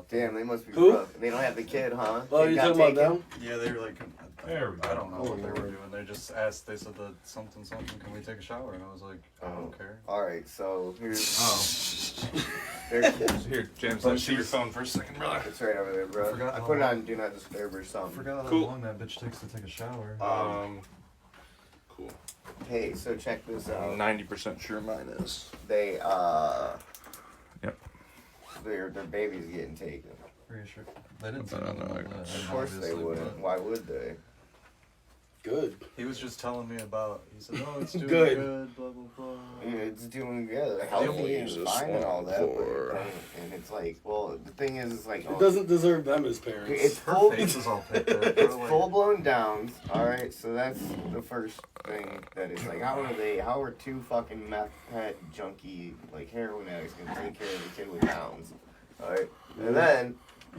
Damn, they must be Who? rough. They don't have the kid, huh? Oh, They you got talking about taken? them? Yeah, they were like, There we go. I don't know what they were doing. They just asked, they said that something, can we take a shower? And I was like, I don't care. Alright, so here's... Here, James, let's see your phone for a second, brother. It's right over there, bro. I put it on Do Not Disturb or I something. forgot how Cool. long that bitch takes to take a shower. Cool. Hey, so check this out. 90% sure mine is. They, Yep. Their baby's getting taken. Pretty sure. They didn't say No, nothing about that. Of course they wouldn't. Why would they? Good. He was just telling me about, he said, oh, it's doing Good. good, blah, blah, blah. Yeah, it's doing good. Healthy and fine and all that. But and it's like, well, the thing is, it's like... It doesn't deserve them as parents. It's Her full... face is all picked up. It's full-blown downs, alright? So that's the first thing that is like, how are two fucking meth head junkie, like, heroin addicts gonna take care of the kid with downs? Alright? And then,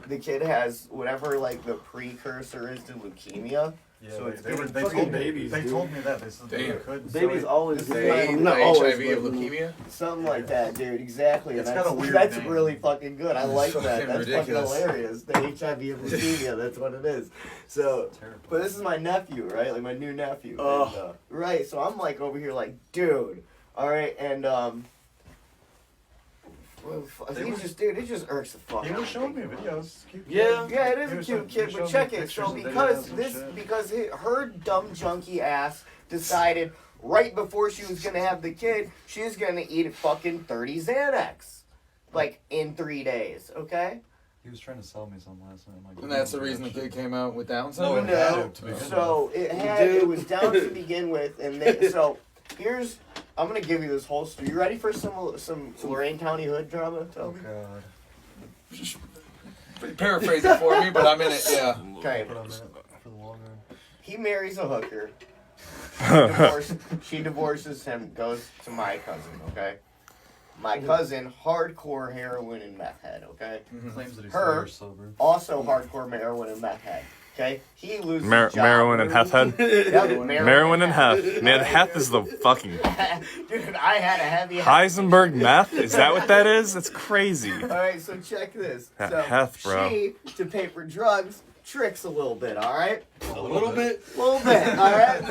the kid has whatever, like, the precursor is to leukemia. Yeah, So it's they fucking told me, babies, they dude. told me that. They said they Damn. could. Babies always This is get not always, HIV of but- leukemia? Something like that, dude. Exactly. It's And got a that's, weird that's name. really fucking good. I like that. fucking That's ridiculous. fucking hilarious. The HIV of leukemia. That's what it is. So, Terrible. but this is my nephew, right? Like my new nephew. Oh. And, right. So I'm like over here, like, dude. All right, and well, it just irks the fuck He out was of showing me. me videos. Cute kid. Yeah. Yeah, it He is a was cute showing- kid, he but showed check me it. So pictures and because videos and this, shit. because her dumb junkie ass decided right before she was gonna have the kid, she was gonna eat fucking 30 Xanax, like in 3 days. Okay. He was trying to sell me some last night. I'm like, And that's the reason the kid came out with Down No, syndrome? it had No. to begin with. So it was down to begin with, and so here's. I'm gonna give you this whole story. You ready for some Lorain County hood drama, Oh Toby? God. Paraphrase it for me, but I'm in it, yeah. Okay. Put on that for the long run. He marries a hooker. She divorces him, goes to my cousin, okay? My cousin, hardcore heroin and meth head, okay? Claims that he's Her- sober. Also hardcore heroin and meth head, okay? He loses his job. Maroon and Heth head? Yep, Maroon and Heth. Man, Heth is the fucking Dude, I had a heavy Heisenberg meth? Is that what that is? That's crazy. Alright, so check this. That So Heth, bro. she, to pay for drugs, tricks a little bit, alright? A little bit. Alright?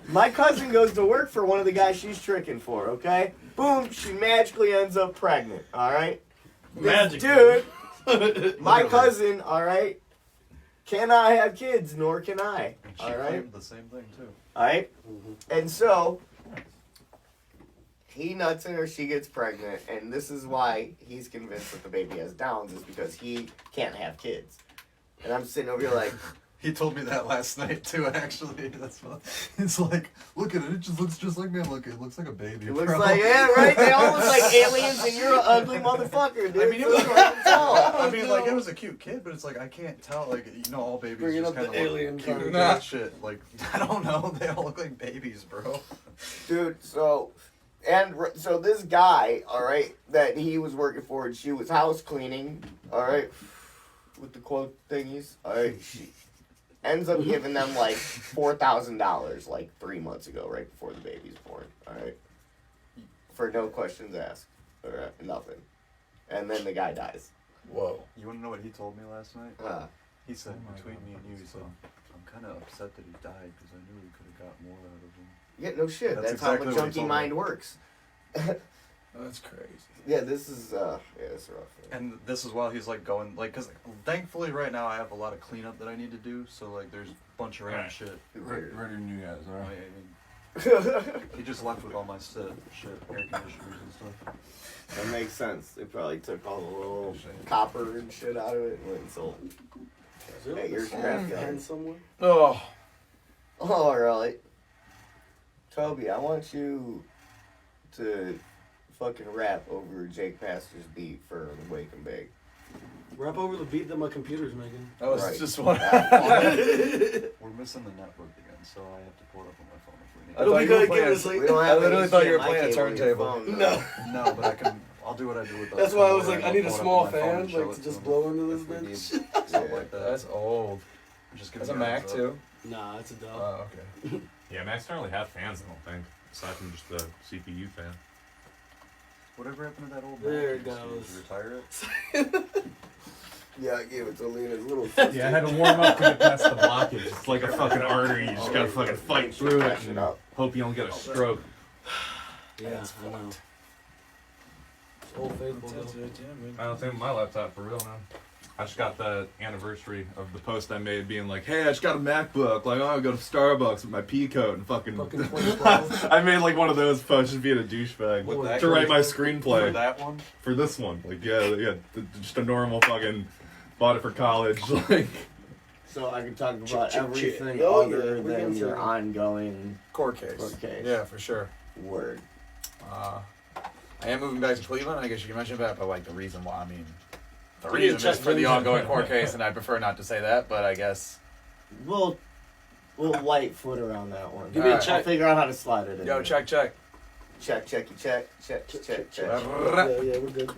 My cousin goes to work for one of the guys she's tricking for, okay? Boom, she magically ends up pregnant, alright? This dude, my cousin, alright, cannot have kids, nor can I, And she alright? claimed the same thing too. Alright? And so, he nuts in her, she gets pregnant, and this is why he's convinced that the baby has Downs, is because he can't have kids. And I'm sitting over here like, He told me that last night too. Actually, that's what. It's like, look at it. It just looks just like me. I'm like, it looks like a baby. it looks bro. like, yeah, right? They all look like aliens, and you're an ugly motherfucker, dude. I mean, it So was it's hard to tell. I mean, like it was a cute kid, but it's like I can't tell. Like you know, all babies Bringing just up kind of the alien look cute card. and shit. Like I don't know. They all look like babies, bro. Dude, so this guy, all right, that he was working for, and she was house cleaning, all right, with the quote thingies, all right, she ends up giving them like $4,000 like 3 months ago, right before the baby's born, all right, for no questions asked, all right, nothing, and then the guy dies. Whoa. You want to know what he told me last night? He said between me and you, he said, I'm kind of upset that he died because I knew we could have got more out of him. Yeah, no shit. That's That's exactly how what the he junkie told me. mind works. That's crazy. Yeah, this is it's rough. And this is while he's like going, like, because thankfully right now I have a lot of cleanup that I need to do. So like, there's a bunch of random Right. shit. Ready new guys, I alright? mean, he just left with all my shit, air conditioners and stuff. That makes sense. They probably took all the little copper and shit out of it and went and sold it. Hey, you're crap guy. somewhere. Oh. Oh, really? Toby, I want you to fucking rap over Jake Pastor's beat for Wake and Bake. Rap over the beat that my computer's making. That was Right. just one. We're missing the network again, so I have to pull it up on my phone if we need. I It'll thought be you were good playing getting a- asleep. We don't I have literally any thought you were HDMI playing a cable on your turntable. phone, No. No, but I'll do what I do with that. That's why I was phone, like, where I need a I'll pull it small up on my phone fan, and show like, it to just him blow into if this we need bitch. Something like that. That's old. Just give That's a me a Mac heads up. too? Nah, it's a dub. Oh, okay. Yeah, Macs don't really have fans, I don't think. Aside from just the CPU fan. Whatever happened to that old There Mac? it Did you goes. retire it? Yeah, I gave it to Lena's little Yeah, I sister. had to warm up to get past the blockage. It's like a fucking artery. You just gotta fucking fight through it and hope you don't get a stroke. Yeah, I know. Old faithful, That's though. it, yeah, man. I don't think my laptop for real, man. I just got the anniversary of the post I made being like, hey, I just got a MacBook. Like, oh, I go to Starbucks with my pea coat and fucking 2012. I made like one of those posts just being a douchebag With that to write my For screenplay that one? for this one. Like, yeah, just a normal fucking bought it for college. Like, So I can talk about chip. everything Oh, other yeah, we're than getting your to- ongoing Court case. Court case. Yeah, for sure. word. I am moving back to Cleveland. I guess you can mention that, but like the reason why, the Give me a reason is chest for the wound. ongoing court case, and I prefer not to say that, but I guess. We'll light foot around that one. Give me a I'll check. figure out how to slide it in. Yo, there. check. check, check. Yeah, we're good.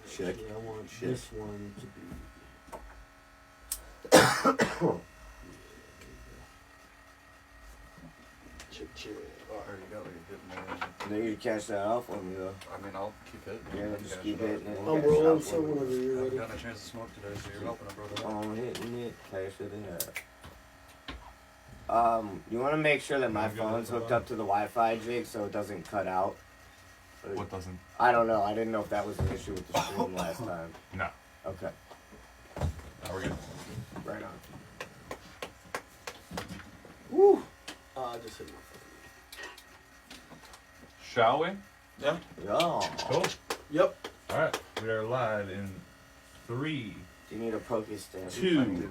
Check. Yeah, I want Shit. this one to be. Check. I already got like a hit manager. Then you cash that out for me though. I mean, I'll keep it. Yeah, just keep hitting it. I'm Cash rolling, out so for me. whenever I you're haven't ready. gotten a chance to smoke today, so you're helping, brother. Oh, hitting it. Cash it in. You want to make sure that my I'm good phone's with hooked that. up to the Wi-Fi, Jake, so it doesn't cut out. what doesn't? I don't know. I didn't know if that was an issue with the stream last time. No. Okay, No, we're good. right on. Woo! I just hit my Shall we? Yeah. Yo, Cool. phone. Yep. All right. We are live in 3, do you need a Pokestab? 2,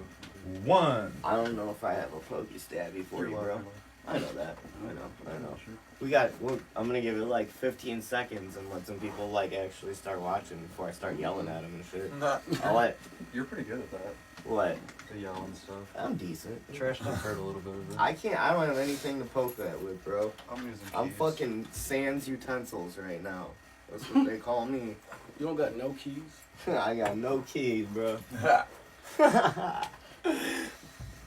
1. I don't know if I have a Pokestabby for you, bro. welcome. I know that. I know. We got. I'm gonna give it like 15 seconds and let some people like actually start watching before I start yelling at them and shit. I'll let. You're pretty good at that. What? The yelling stuff. I'm decent. Trash talk hurt a little bit of it. I can't. I don't have anything to poke that with, bro. I'm using I'm keys. fucking sans utensils right now. That's what they call me. You don't got no keys? I got no keys, bro.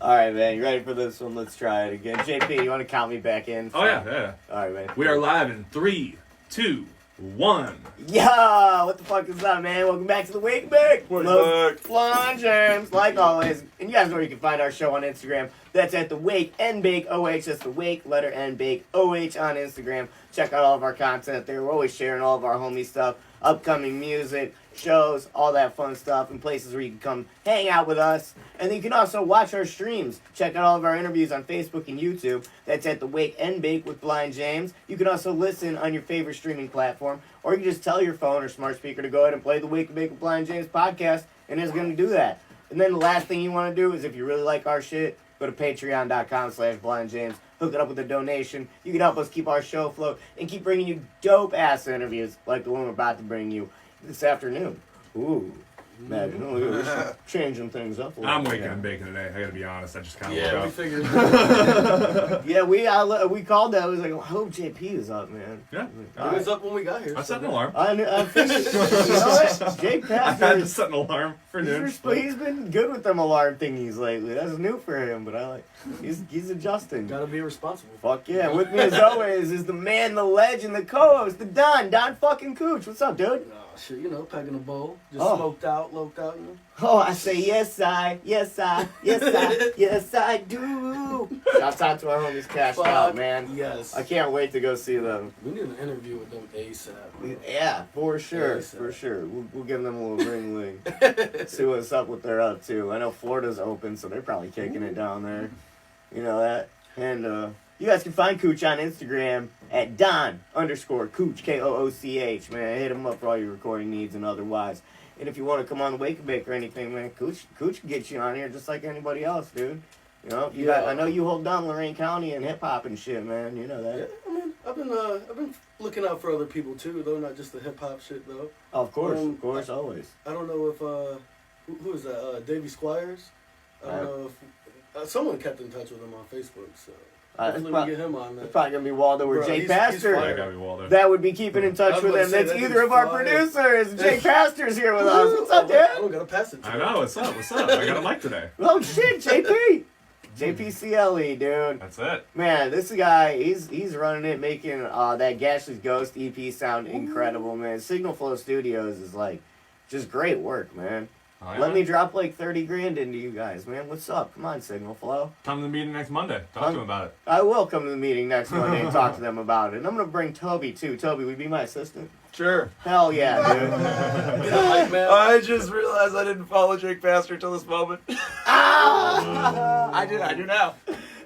All right, man. You ready for this one? Let's try it again. JP, you want to count me back in? Oh, yeah. All right, man. We are live in 3, 2, 1. Yo, what the fuck is up, man? Welcome back to the Wake Back. Blonde James, like always. And you guys know where you can find our show on Instagram. That's at the Wake and Bake OH. That's the Wake, letter N, Bake OH on Instagram. Check out all of our content there. We're always sharing all of our homie stuff, upcoming music, shows, all that fun stuff, and places where you can come hang out with us. And then you can also watch our streams. Check out all of our interviews on Facebook and YouTube. That's at the Wake and Bake with Blind James. You can also listen on your favorite streaming platform, or you can just tell your phone or smart speaker to go ahead and play the Wake and Bake with Blind James podcast, and it's going to do that. And then the last thing you want to do is, if you really like our shit, go to patreon.com/blindjames. Hook it up with a donation. You can help us keep our show afloat and keep bringing you dope-ass interviews like the one we're about to bring you this afternoon. Ooh. Imagine. Oh, we're changing things up a little I'm bit. waking and baking today. I gotta be honest. I just kind of Yeah, we woke up. figured. Yeah, we called that. I was like, I hope JP is up, man. Yeah. All It was up when we got here. I set an alarm. I figured, you know what? Jake I had to Pastor, set an alarm for noon. he's been good with them alarm thingies lately. That's new for him, but I like, he's adjusting. Gotta be responsible. Fuck yeah. With me as always is the man, the legend, the co-host, the Don fucking Cooch. What's up, dude? Nah, shit, you know, packing a bowl. Just Oh. smoked out, loped out, you know. Oh, I say yes, yes, yes, I do. Shouts out to our homies Cashed Out, Fuck man. Yes. I can't wait to go see them. We need an interview with them ASAP. Yeah, for sure, Yes, sir. for sure. We'll give them a little ring. See what's up, what they're up to. I know Florida's open, so they're probably kicking it down there. You know that. And you guys can find Cooch on Instagram at Don_Cooch, Kooch, man. Hit him up for all your recording needs and otherwise. And if you want to come on the Wake and Bake or anything, man, Cooch can get you on here just like anybody else, dude. You know, I know you hold down Lorain County and hip hop and shit, man. You know that. Yeah, I mean, I've been looking out for other people too, though, not just the hip hop shit though. Of course, always. I don't know if who is that? Davey Squires. I don't know if someone kept in touch with him on Facebook, so hopefully we get him on. It's probably gonna be Waldo or Bro, Jake he's Pastor. fire. I gotta be Waldo. That would be keeping in I touch was with about him. to say, That's that either dude's of our fire. producers. Jake Pastor's here with us. What's up, I dude? don't gotta pass it to I him. know. What's up? What's up? I got a mic today. Oh shit, JP. JPCLE, dude. That's it. Man, this guy, he's running it, making that Gashly's Ghost EP sound incredible, man. Signal Flow Studios is like just great work, man. Oh, yeah. Let me drop like 30 grand into you guys, man. What's up? Come on, Signal Flow. Come to the meeting next Monday. Talk to them about it. I will come to the meeting next Monday and talk to them about it. And I'm going to bring Toby, too. Toby, will you be my assistant? Sure. Hell yeah, dude. I just realized I didn't follow Jake Pastor till this moment. Ah! I do now.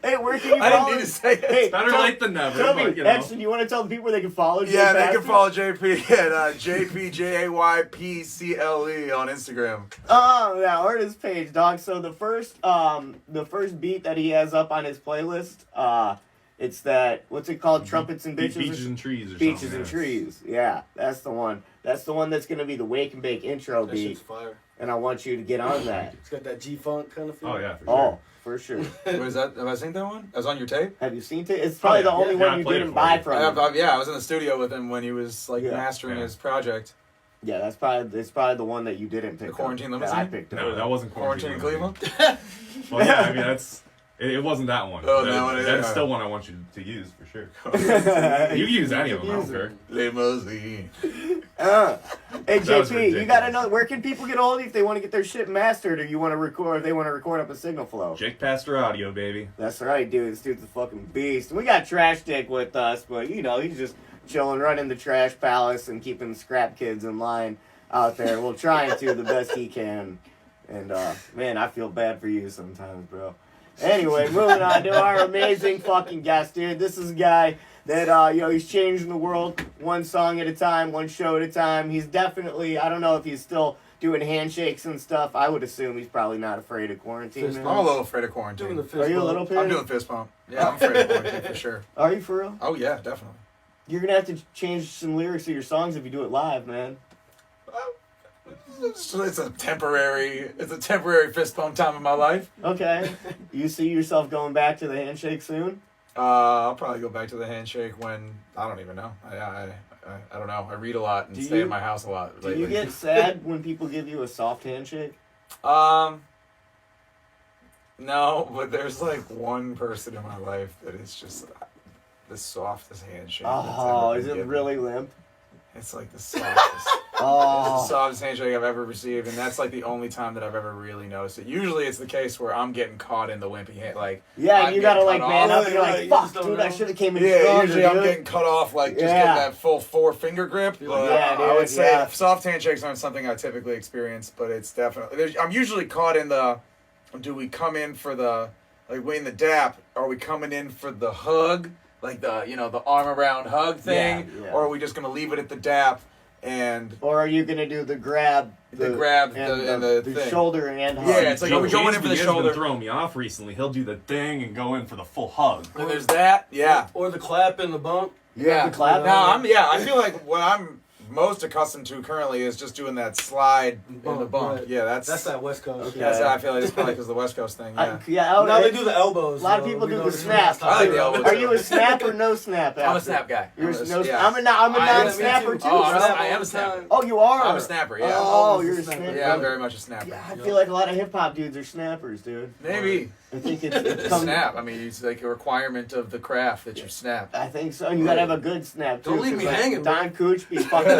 Hey, where can you I follow? didn't need to say it. Hey, Better late than never. Toby, but, you know. actually, you want to tell the people where they can follow you? Yeah, they can follow JP at JPJayPCLE on Instagram. Oh, that artist page, dog. So the first beat that he has up on his playlist, it's that, what's it called? Trumpets and Bitches? Beaches and Trees or Beaches something. and Trees. Yeah, that's the one. That's the one that's going to be the Wake and Bake intro That beat. shit's fire. And I want you to get on that. It's got that G-Funk kind of feel. Oh, yeah, for sure. Oh, for sure. What is that? Have I seen that one? That was on your tape? Have you seen it? It's probably the only Yeah, I one you played it didn't for buy you. from him. I was in the studio with him when he was like Yeah. mastering Yeah. his project. Yeah, it's probably the one that you didn't pick The Quarantine up. That I Limousine? picked up. No, that wasn't Quarantine in Cleveland? Well, yeah, I mean, it wasn't that one. Oh, that one is- That's yeah. still one I want you to use, for sure. You can use any of them, I don't care. Limousine. Hey That was JP, you ridiculous. gotta know, where can people get hold of you if they want to get their shit mastered, or you want to record, if they want to record up a Signal Flow? Jake Pastor Audio, baby. That's right, dude. This dude's a fucking beast. We got Trash Dick with us, but you know he's just chilling, running the Trash Palace and keeping scrap kids in line out there. Well, trying to the best he can. And man, I feel bad for you sometimes, bro. Anyway, moving on to our amazing fucking guest, dude. This is a guy that, he's changing the world one song at a time, one show at a time. He's definitely, I don't know if he's still doing handshakes and stuff. I would assume he's probably not afraid of quarantine. Fist man. I'm a little afraid of Doing quarantine. the fist Are you a bump. little bit? I'm doing fist bump. Yeah, I'm afraid of quarantine for sure. Are you for real? Oh yeah, definitely. You're gonna have to change some lyrics of your songs if you do it live, man. It's a temporary fist bump time in my life. Okay. You see yourself going back to the handshake soon? I'll probably go back to the handshake when I don't even know. I don't know. I read a lot and Do stay you- in my house a lot Do lately. you get sad when people give you a soft handshake? No, but there's like one person in my life that is just the softest handshake. that's Oh, ever is been it given. really limp? It's like the softest. It's the Oh. softest handshake I've ever received, and that's like the only time that I've ever really noticed it. Usually, it's the case where I'm getting caught in the wimpy hand, like Yeah, I'm and you gotta getting like cut man off. up and you're Right, like, you fuck, just don't dude, I know. should have came in Yeah, stronger, usually I'm dude. getting cut off, like just Yeah. getting that full 4-finger grip. But Yeah, I would dude, say yeah. soft handshakes aren't something I typically experience, but it's definitely. I'm usually caught in the. Do we come in for the like we in the dap? Are we coming in for the hug, like the the arm around hug thing, Yeah, yeah. or are we just gonna leave it at the dap and Or are you gonna do the grab, The grab and the the thing. shoulder and hug? Yeah, it's like, are we James going in for the Begins shoulder? been throwing me off recently. He'll do the thing and go in for the full hug. And there's that, yeah. Or the clap and the bump. Yeah, the clap? No, I feel like what I'm most accustomed to currently is just doing that slide and the bump. Right. Yeah, that's that West Coast. Okay. that's I feel like it's probably because of the West Coast thing. Yeah. Now they do the elbows. A lot of though. people We do know the this snap. last time. I like the elbows. Are you a snap or no snap? I'm a after? snap guy. You're I'm a- no, yeah. I'm a non-snapper too. Oh, bro. I am a snapper. Oh, you are. I'm a snapper. Yeah. Oh, you're a snapper. snapper. Yeah, I'm very much a snapper. Yeah, I feel like a lot of hip hop dudes are snappers, dude. Maybe I think it comes. snap. I mean, it's like a requirement of the craft that you snap. I think so. And you gotta have a good snap too. Don't leave 'cause, me hanging, Don Cooch be fucking.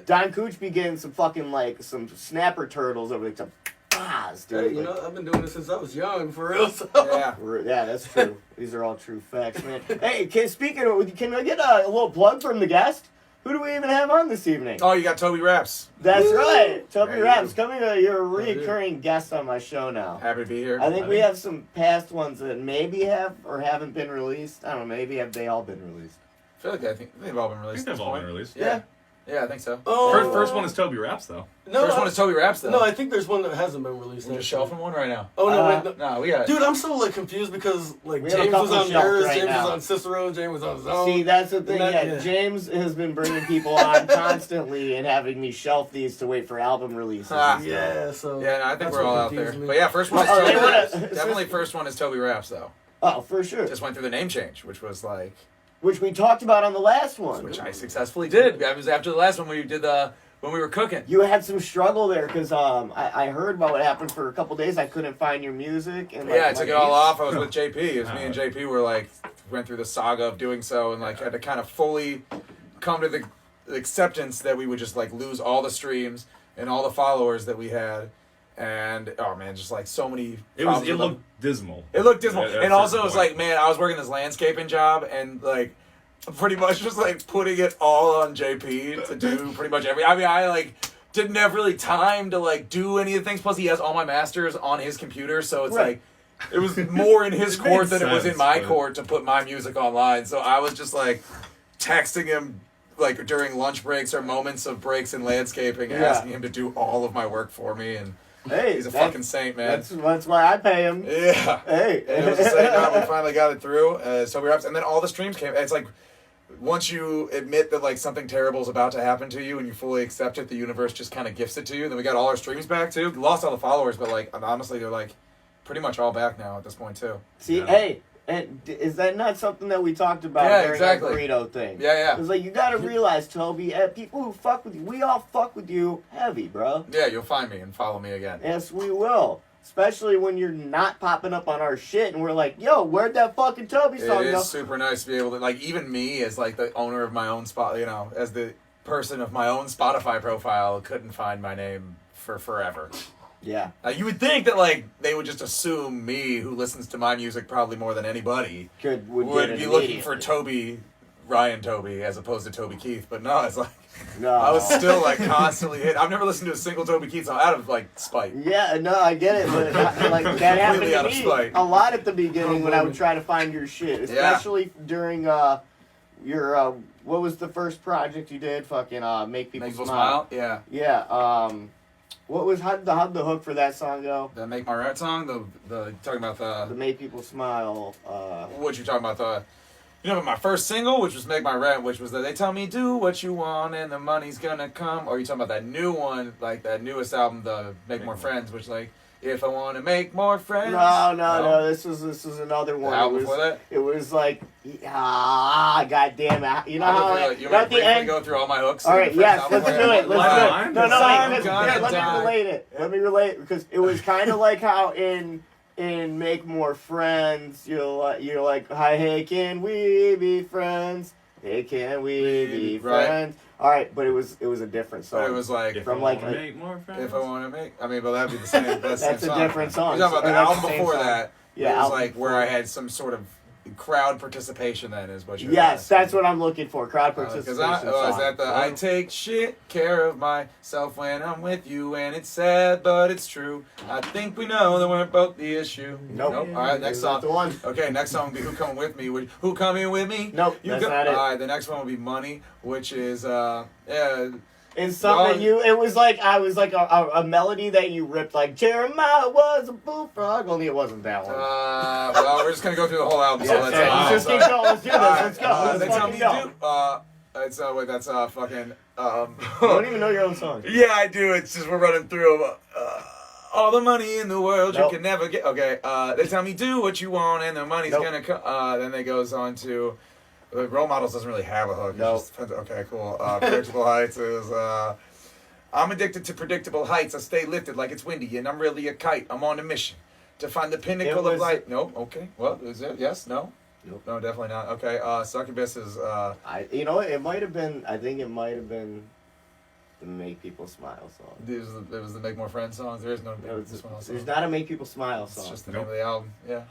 Don Cooch be getting some fucking like some snapper turtles over the bars, Hey, dude. you know, I've been doing this since I was young, for real. So. Yeah. Yeah, that's true. These are all true facts, man. Hey, speaking of, can I get a little plug from the guest? Who do we even have on this evening? Oh, you got Tobyraps. That's right. Toby There you Raps go. coming. You're a recurring guest on my show now. Happy to be here. I think we have some past ones that maybe have or haven't been released. I don't know. Maybe have they all been released? I feel like they've all been I released. think at they've this all point. been released. Yeah. Yeah, I think so. Oh, First one is Tobyraps, though. No, First one is Tobyraps, though. No, I think there's one that hasn't been released. We're just actually. shelving one right now. Oh no, wait, no. No, we got. Dude, I'm so like confused because like We have a James was couple on shelved yours, right James now. was on Cicero, James was on his own. See, that's the thing. that- Yeah, yeah. James has been bringing people on constantly and having me shelf these to wait for album releases. Ah. and stuff. Yeah, so Yeah, no, I think that's we're what all out there. confused me. But yeah, first one is Oh, they Tobyraps. wanna- Definitely first one is Tobyraps, though. Oh, for sure. Just went through the name change, which was like, Which we talked about on the last one. which I successfully did. That was after the last one we did when we were cooking. You had some struggle there because I heard about what happened for a couple days. I couldn't find your music. And Yeah, I like, took my it all beats. off. I was with JP. It was me and JP were like, went through the saga of doing so and like had to kind of fully come to the acceptance that we would just like lose all the streams and all the followers that we had. And oh man, just like so many. It problems with them. looked dismal. It looked dismal, At and a also it certain was point. like, man, I was working this landscaping job, and like, pretty much just like putting it all on JP to do pretty much every. I mean, I like didn't have really time to like do any of the things. Plus, he has all my masters on his computer, so it's like it was more in his It court made than it was in sense, my but- court to put my music online. So I was just like texting him like during lunch breaks or moments of breaks in landscaping, asking him to do all of my work for me, and Hey, he's a fucking saint, man. That's why I pay him. Yeah. Hey. And it was the same time we finally got it through. Tobyraps, and then all the streams came. It's like once you admit that like something terrible is about to happen to you and you fully accept it, the universe just kind of gifts it to you. And then we got all our streams back too. Lost all the followers, but like honestly, they're like pretty much all back now at this point too. See, Yeah. hey, and is that not something that we talked about Yeah, during exactly. that burrito thing? Yeah. It's like you gotta realize, Toby, people who fuck with you, we all fuck with you heavy, bro. Yeah, you'll find me and follow me again. Yes, we will. Especially when you're not popping up on our shit and we're like, yo, where'd that fucking Toby It song is go? super nice to be able to, like, even me as like the owner of my own spot, you know, as the person of my own Spotify profile, couldn't find my name for forever. Yeah. You would think that like they would just assume me, who listens to my music probably more than anybody, Would would get be it looking for immediately. Ryan Toby, as opposed to Toby Keith. But no, it's like No. I was still like constantly hit. I've never listened to a single Toby Keith song out of like spite. Yeah, no, I get it, but like that happened Completely out to of me spite. a lot at the beginning when I would try to find your shit, especially during your what was the first project you did? Fucking make people Make people smile. smile. Yeah. Yeah. What was how'd the hook for that song go? The Make My Right song. The talking about The Make People Smile. what you talking about you know, my first single, which was Make My Rent, which was they tell me do what you want and the money's gonna come. Or are you talking about that new one, like that newest album, the Make More Friends, which like if I want to make more friends. No. This was another one. The album before that. It was like goddamn it. You know how You at want the to end. go through all my hooks? All right, yes, let's do it. Let's do it. Line? No, Son, wait, gonna let die. me relate it. Let me relate it because it was kind of like how in Make More Friends, you're like, hi, hey, can we be friends? Hey, can we be Right. friends? All right, but it was a different song. But it was like From I like wanna a- make more friends. if I want to make. I mean, but that'd be the same. That's, the That's same a song. different song. You're talking about Or the that's album the same before song. that. Yeah, it was album like where before. I had some sort of crowd participation. Then is what you're. Yes, asking. that's what I'm looking for. Crowd Because participation. is song. that the I take shit care of myself when I'm with you, and it's sad but it's true. I think we know that we're both the issue. Nope. All right, next That's not song. the one. Okay, next song will be Who Coming With Me. Who Coming With Me? Nope, that's not it. All right, the next one will be Money, which is And something Well, it was like a melody that you ripped like Jeremiah was a bullfrog, only it wasn't that one. well, we're just gonna go through the whole album. So Yeah, let's okay, wow. just keep going. Let's do this. Let's go. They Let's tell me fucking go. do. It's wait, that's fucking. You don't even know your own song. Yeah, I do. It's just we're running through them. All the money in the world Nope. you can never get. Okay, they tell me do what you want and the money's Nope. gonna come. Then they goes on to Role Models doesn't really have a hook. It Nope. just depends- okay, cool. Predictable Heights is. I'm addicted to predictable heights. I stay lifted like it's windy, and I'm really a kite. I'm on a mission to find the pinnacle was- of light. Nope. Okay. Well, is it? Yes. No. Nope. No, definitely not. Okay. Succubus is. It might have been. I think it might have been the Make People Smile song. It was the Make More Friends songs. There is no Make No, More it's- Smile song. There's not a Make People Smile It's song. just the name of the album. Yeah.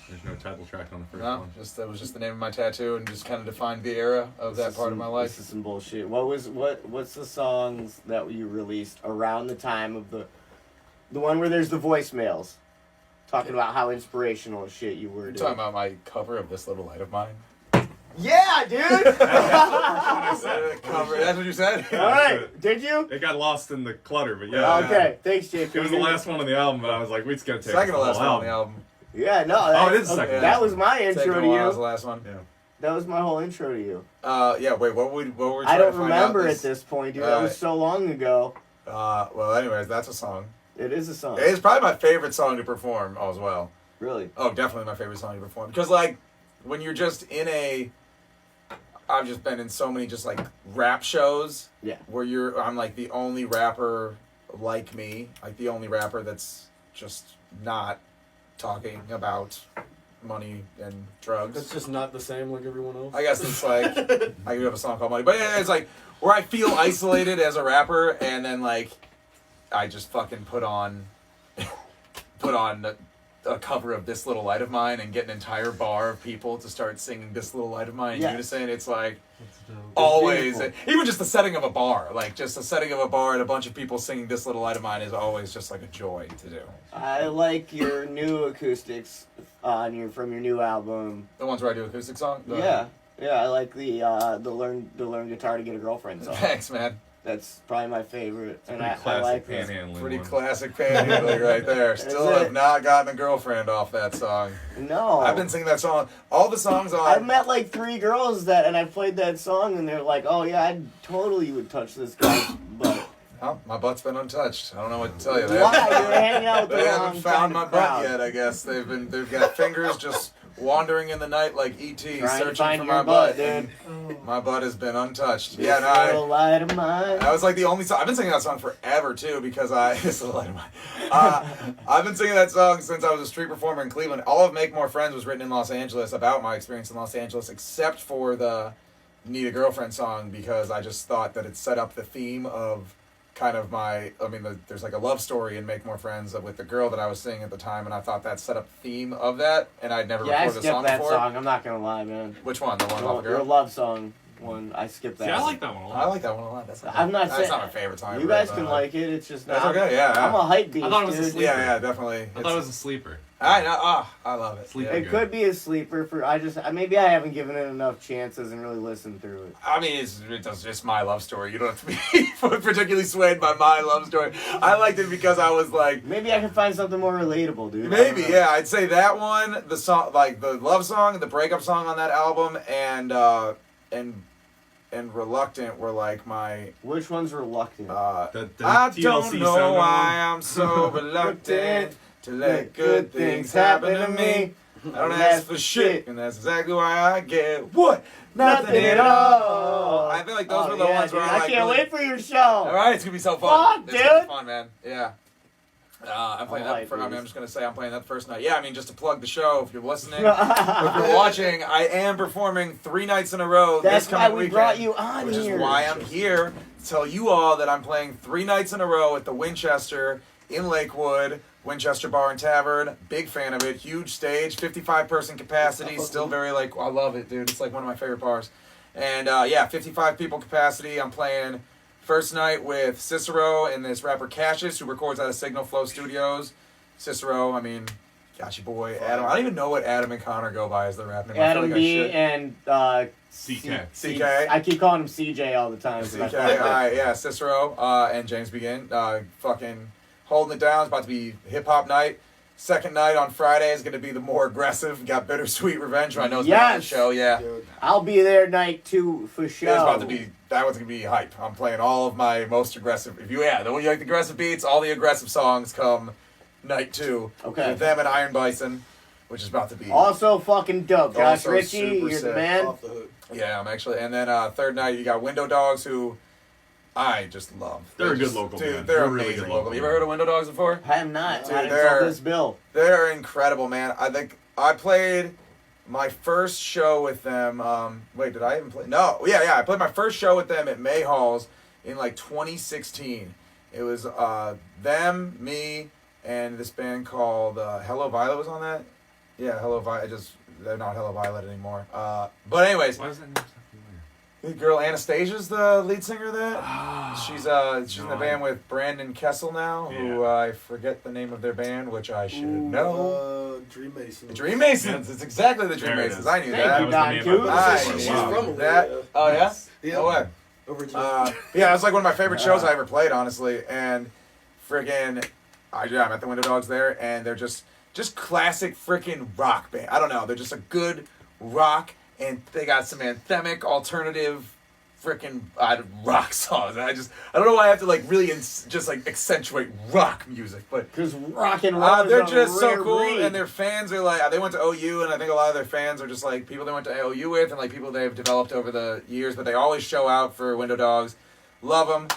There's no title track on the first No, one. that was just the name of my tattoo, and just kind of defined the era of that part of my life. This is some bullshit. What's the songs that you released around the time of the one where there's the voicemails, talking about how inspirational and shit you were. You're Dude. talking about my cover of This Little Light of Mine. Yeah, dude. Cover. That's what you said. All right, did you? It got lost in the clutter, but yeah. Okay, thanks, JP. It was the last one on the album, but I was like, we just gotta take Second to the last whole one on the album. album. Yeah, no. Oh, it is the second. That was my intro Second to one was the you. last one. Yeah. That was my whole intro to you. Yeah. Wait. What were we I trying don't to find out remember at this point, dude. That was so long ago. Well, anyways, that's a song. It is a song. It's probably my favorite song to perform as well. Really? Oh, definitely my favorite song to perform. Because, like, when you're just in a... I've just been in so many just, like, rap shows. Yeah. Where I'm, like, the only rapper like me. Like, the only rapper that's just not talking about money and drugs. That's just not the same like everyone else. I guess it's like... I do have a song called Money. But yeah, it's like... Where I feel isolated as a rapper, and then, like... I just fucking put on a cover of This Little Light of Mine and get an entire bar of people to start singing This Little Light of Mine in unison. It's like always, even just the setting of a bar, like just the setting of a bar and a bunch of people singing This Little Light of Mine is always just like a joy to do. I like your new acoustics from your new album. The ones where I do acoustic song? Yeah, I like the learn guitar to get a girlfriend song. Thanks, man. That's probably my favorite, and I classic like this. panhandling. Pretty one. classic panhandling right there. Still have not gotten a girlfriend off that song. No, I've been singing that song. All the songs on. I've met like 3 girls and I played that song, and they're like, "Oh yeah, I totally would touch this guy's butt." Oh, my butt's been untouched. I don't know what to tell you. Why? You're hanging out with They the haven't wrong found kind my of butt crowd. yet. I guess they've got fingers just wandering in the night like E.T. Trying to searching find for your my butt, butt. dude. My butt has been untouched. This Yeah, little light of mine. that was like the only song. I've been singing that song forever too because This Little Light of Mine. I've been singing that song since I was a street performer in Cleveland. All of Make More Friends was written in Los Angeles about my experience in Los Angeles, except for the Need a Girlfriend song because I just thought that it set up the theme of kind of there's like a love story in Make More Friends with the girl that I was singing at the time, and I thought that set up the theme of that, and I'd never Yeah, I recorded a skipped song that before. song. I'm not gonna lie, man. Which one? The one about the Your girl? love song one. I skipped that. See, I one. like that one a I lot. like that one a lot. That's That's not my favorite song. You guys can like it. It's just That's not. okay. Yeah, I'm a hype beast, I thought it was a dude. sleeper. yeah, definitely. I thought it was a sleeper. I know. I love it. Sleep. Yeah. It could be a sleeper for. Maybe I haven't given it enough chances and really listened through it. I mean, it's just my love story. You don't have to be particularly swayed by my love story. I liked it because I was like, Maybe I can find something more relatable, dude. maybe, yeah. I'd say that one, the song, like the love song, the breakup song on that album, and Reluctant were like my. Which one's reluctant? The I TLC don't know sounding why I'm so reluctant to let good things happen to me. I don't ask for shit, and that's exactly why I get what? Nothing at all. I feel like those were the ones where dude, I I like. can't really, wait for your show. All right, it's gonna be so fun. Fuck, It's gonna be dude. fun, man. Yeah. I'm playing Alright, that. I'm dude. just gonna say I'm playing that the first night. Yeah, I mean, just to plug the show, if you're listening, if you're watching, I am performing 3 nights in a row That's this why coming we weekend, brought you on which here. is why I'm here to tell you all that I'm playing 3 nights in a row at the Winchester in Lakewood, Winchester Bar and Tavern. Big fan of it. Huge stage, 55-person capacity. Still very I love it, dude. It's like one of my favorite bars. And 55 people capacity. I'm playing first night with Cicero and this rapper Cassius, who records out of Signal Flow Studios. Cicero, I mean, gosh, your boy Adam. I don't even know what Adam and Connor go by as their rap name. I feel Adam like I B should. and CK. CK. I keep calling him CJ all the time. 'cause I CK, fuck with him. alright, yeah, Cicero and James Begin, fucking holding it down. It's about to be hip hop night. Second night on Friday is going to be the more aggressive. Got Bittersweet Revenge, who I know is been on the Yes. show. Yeah, Dude. I'll be there night 2 for sure. it's about to be. That one's going to be hype. I'm playing all of my most aggressive. The one you like the aggressive beats, all the aggressive songs come night 2. Okay. With them and Iron Bison, which is about to be. Also fucking dope. Josh Also Ritchie, super you're the sick. man. Off the hook. Yeah, I'm actually. And then third night you got Window Dogs, who I just love. They're a good just- local dude. band. They're They're a really amazing good local. local You ever heard of Window Dogs before? I am not. Dude, I they're- until this bill. They're incredible, man. I think I played my first show with them. Wait, did I even play? No. Yeah. I played my first show with them at May Halls in like 2016. It was them, me, and this band called Hello Violet was on that. Yeah, Hello Violet. They're not Hello Violet anymore. But anyways, Why does that name sound familiar? the girl Anastasia's the lead singer of that. She's in the band with Brandon Kessel now, who I forget the name of their band, which I should know. Dream Mason. The Dream Masons. It's exactly the Dream There it Masons. is. I knew Thank that. you, was Don the name Coop. I I was She's knew wow. from that. Australia. Oh yeah. Yeah. No way. Original. Yeah, it was like one of my favorite shows I ever played, honestly. And friggin', I met the Window Dogs there, and they're just classic freaking rock band. I don't know, they're just a good rock, and they got some anthemic, alternative, freaking rock songs. And I don't know why I have to like really just like accentuate rock music, but Because rock and roll they're is a just so rare cool, breed. and their fans are like, they went to OU, and I think a lot of their fans are just like people they went to OU with, and like people they've developed over the years, but they always show out for Window Dogs. Love them.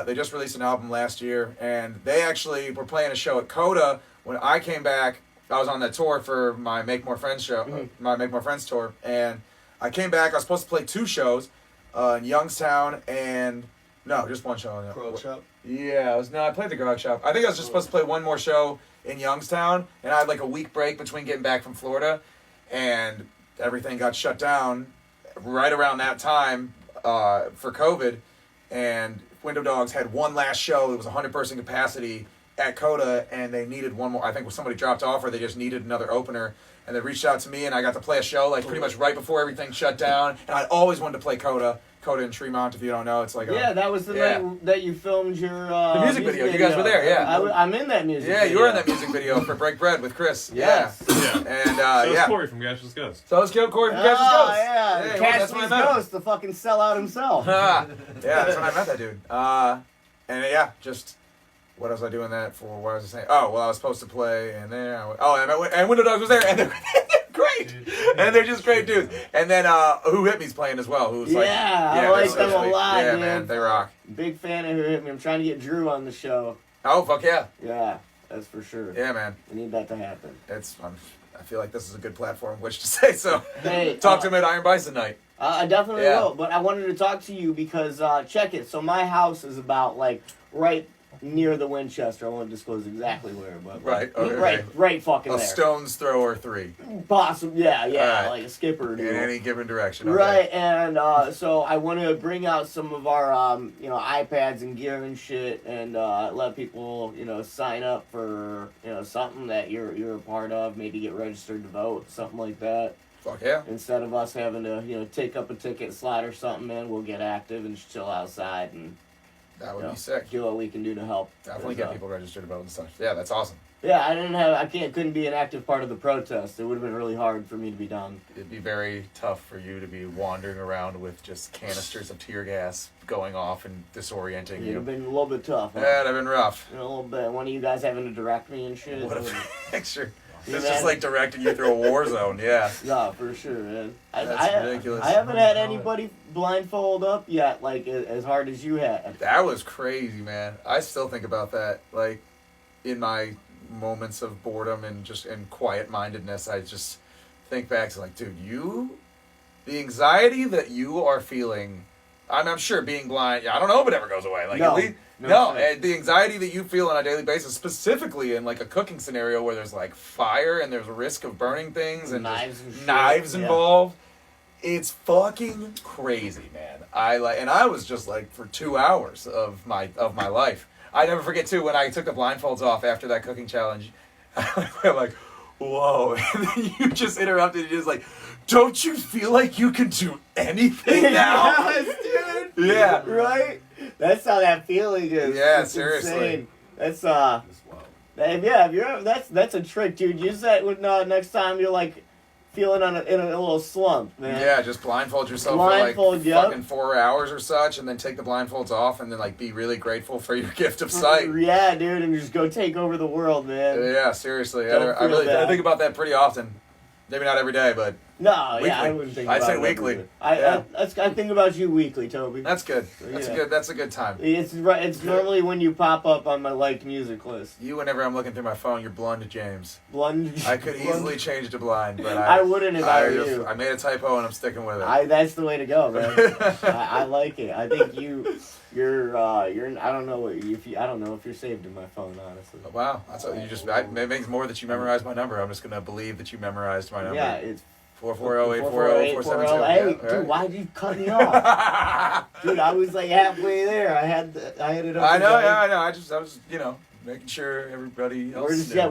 They just released an album last year, and they actually were playing a show at Coda when I came back. I was on that tour for my Make More Friends show, my Make More Friends tour, and I came back. I was supposed to play 2 shows in Youngstown and no, just one show. Crow Chop. Yeah, I played the Garage Shop. I think I was just supposed to play one more show in Youngstown, and I had like a week break between getting back from Florida, and everything got shut down right around that time for COVID, and Window Dogs had one last show. It was 100-person capacity at Coda, and they needed one more. I think somebody dropped off, or they just needed another opener, and they reached out to me, and I got to play a show like pretty much right before everything shut down, and I always wanted to play Coda in Tremont. If you don't know, it's like that was the night that you filmed your the music video. You guys were there, yeah. I'm in that music. Yeah, you were in that music video for Break Bread with Chris. Yes. Yeah. And So was Corey from Gash's Ghost. So was Corey from Gash's Ghost. Yeah. Hey, Cash's when I met him. Ghost, the fucking sellout himself. Yeah, that's when I met that dude. And yeah, just what was I doing that for? What was I saying? Oh, well, I was supposed to play, and then and Window Dogs was there, and they're great, and they're just great dudes. And then Who Hit Me's playing as well. Who's I like them a lot, yeah, man, they rock. Big fan of Who Hit Me. I'm trying to get Drew on the show. Oh, fuck yeah. Yeah, that's for sure. Yeah, man. We need that to happen. I feel like this is a good platform which to say so. Hey, talk to him at Iron Bison night. I definitely will, but I wanted to talk to you because check it. So my house is about like right near the Winchester. I won't disclose exactly where, but right fucking a there. stone's throw or 3. Possible, yeah, Right. like a skipper deal. In any given direction. Okay. Right, and so I want to bring out some of our iPads and gear and shit, and let people sign up for something that you're a part of. Maybe get registered to vote, something like that. Fuck yeah. Instead of us having to take up a ticket slot or something, man, we'll get active and just chill outside and that would be sick. Do what we can do to help. Definitely get people registered to vote and stuff. Yeah, that's awesome. Yeah, couldn't be an active part of the protest. It would have been really hard for me to be done. It'd be very tough for you to be wandering around with just canisters of tear gas going off and disorienting you. It'd have been a little bit tough. Huh? Yeah, it'd have been rough. A little bit. One of you guys having to direct me and shit. What a picture. It's just like directing you through a war zone, yeah. Yeah, for sure, man. That's ridiculous. I haven't had anybody blindfold up yet, like, as hard as you had. That was crazy, man. I still think about that, like, in my moments of boredom and just in quiet-mindedness. I just think back to, like, dude, the anxiety that you are feeling, I'm sure being blind, I don't know if it ever goes away. Like, no. At least, no, the anxiety that you feel on a daily basis, specifically in like a cooking scenario where there's like fire and there's a risk of burning things and knives involved, it's fucking crazy, man. I was just like for 2 hours of my life. I never forget too when I took the blindfolds off after that cooking challenge. I'm like, whoa! And then you just interrupted. And you're just like, don't you feel like you can do anything now? Yes, dude. Yeah. Right. That's how that feeling is. Yeah, it's seriously. Insane. That's that's a trick, dude. Use that when next time you're like feeling in a little slump, man. Yeah, just blindfold yourself for like fucking 4 hours or such, and then take the blindfolds off, and then like be really grateful for your gift of sight. Yeah, dude, and just go take over the world, man. Yeah, seriously. I think about that pretty often. Maybe not every day, but no, weekly. yeah, I wouldn't think. I'd say weekly. I think about you weekly, Toby. That's good. That's a good time. It's right. It's normally when you pop up on my liked music list. Whenever I'm looking through my phone, you're blind, James. Blind. I could easily change to blind, but I wouldn't if I were you. I made a typo and I'm sticking with it. That's the way to go, man. I like it. I think you're. I don't know if you're saved in my phone, honestly. Wow, that's what you just. It makes more that you memorized my number. I'm just gonna believe that you memorized my number. Yeah, it's 440-840-472. Hey, dude, why did you cut me off? Dude, I was like halfway there. I had it up. I know. I was, making sure everybody else. I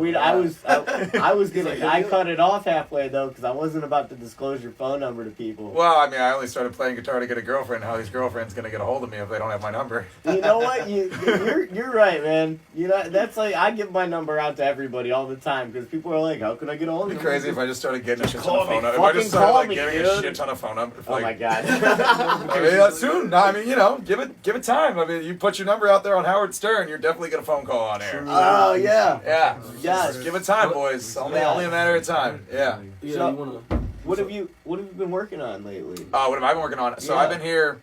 cut it off halfway though because I wasn't about to disclose your phone number to people. Well, I mean, I only started playing guitar to get a girlfriend. How these girlfriends gonna get a hold of me if they don't have my number? You know what? You're right, man. That's like I give my number out to everybody all the time because people are like, "How can I get a hold of you?" It'd be crazy if I just started getting a shit ton call of phone me. numbers. If I just started Call me, getting dude. a shit ton of phone numbers. Oh my god. I mean, soon. No, I mean, give it time. I mean, you put your number out there on Howard Stern, you're definitely get a phone call on air. Oh yeah. Yeah. Yes. Just give it time, boys. Only a matter of time. Yeah. So, what have you been working on lately? What have I been working on? So Yeah. I've been here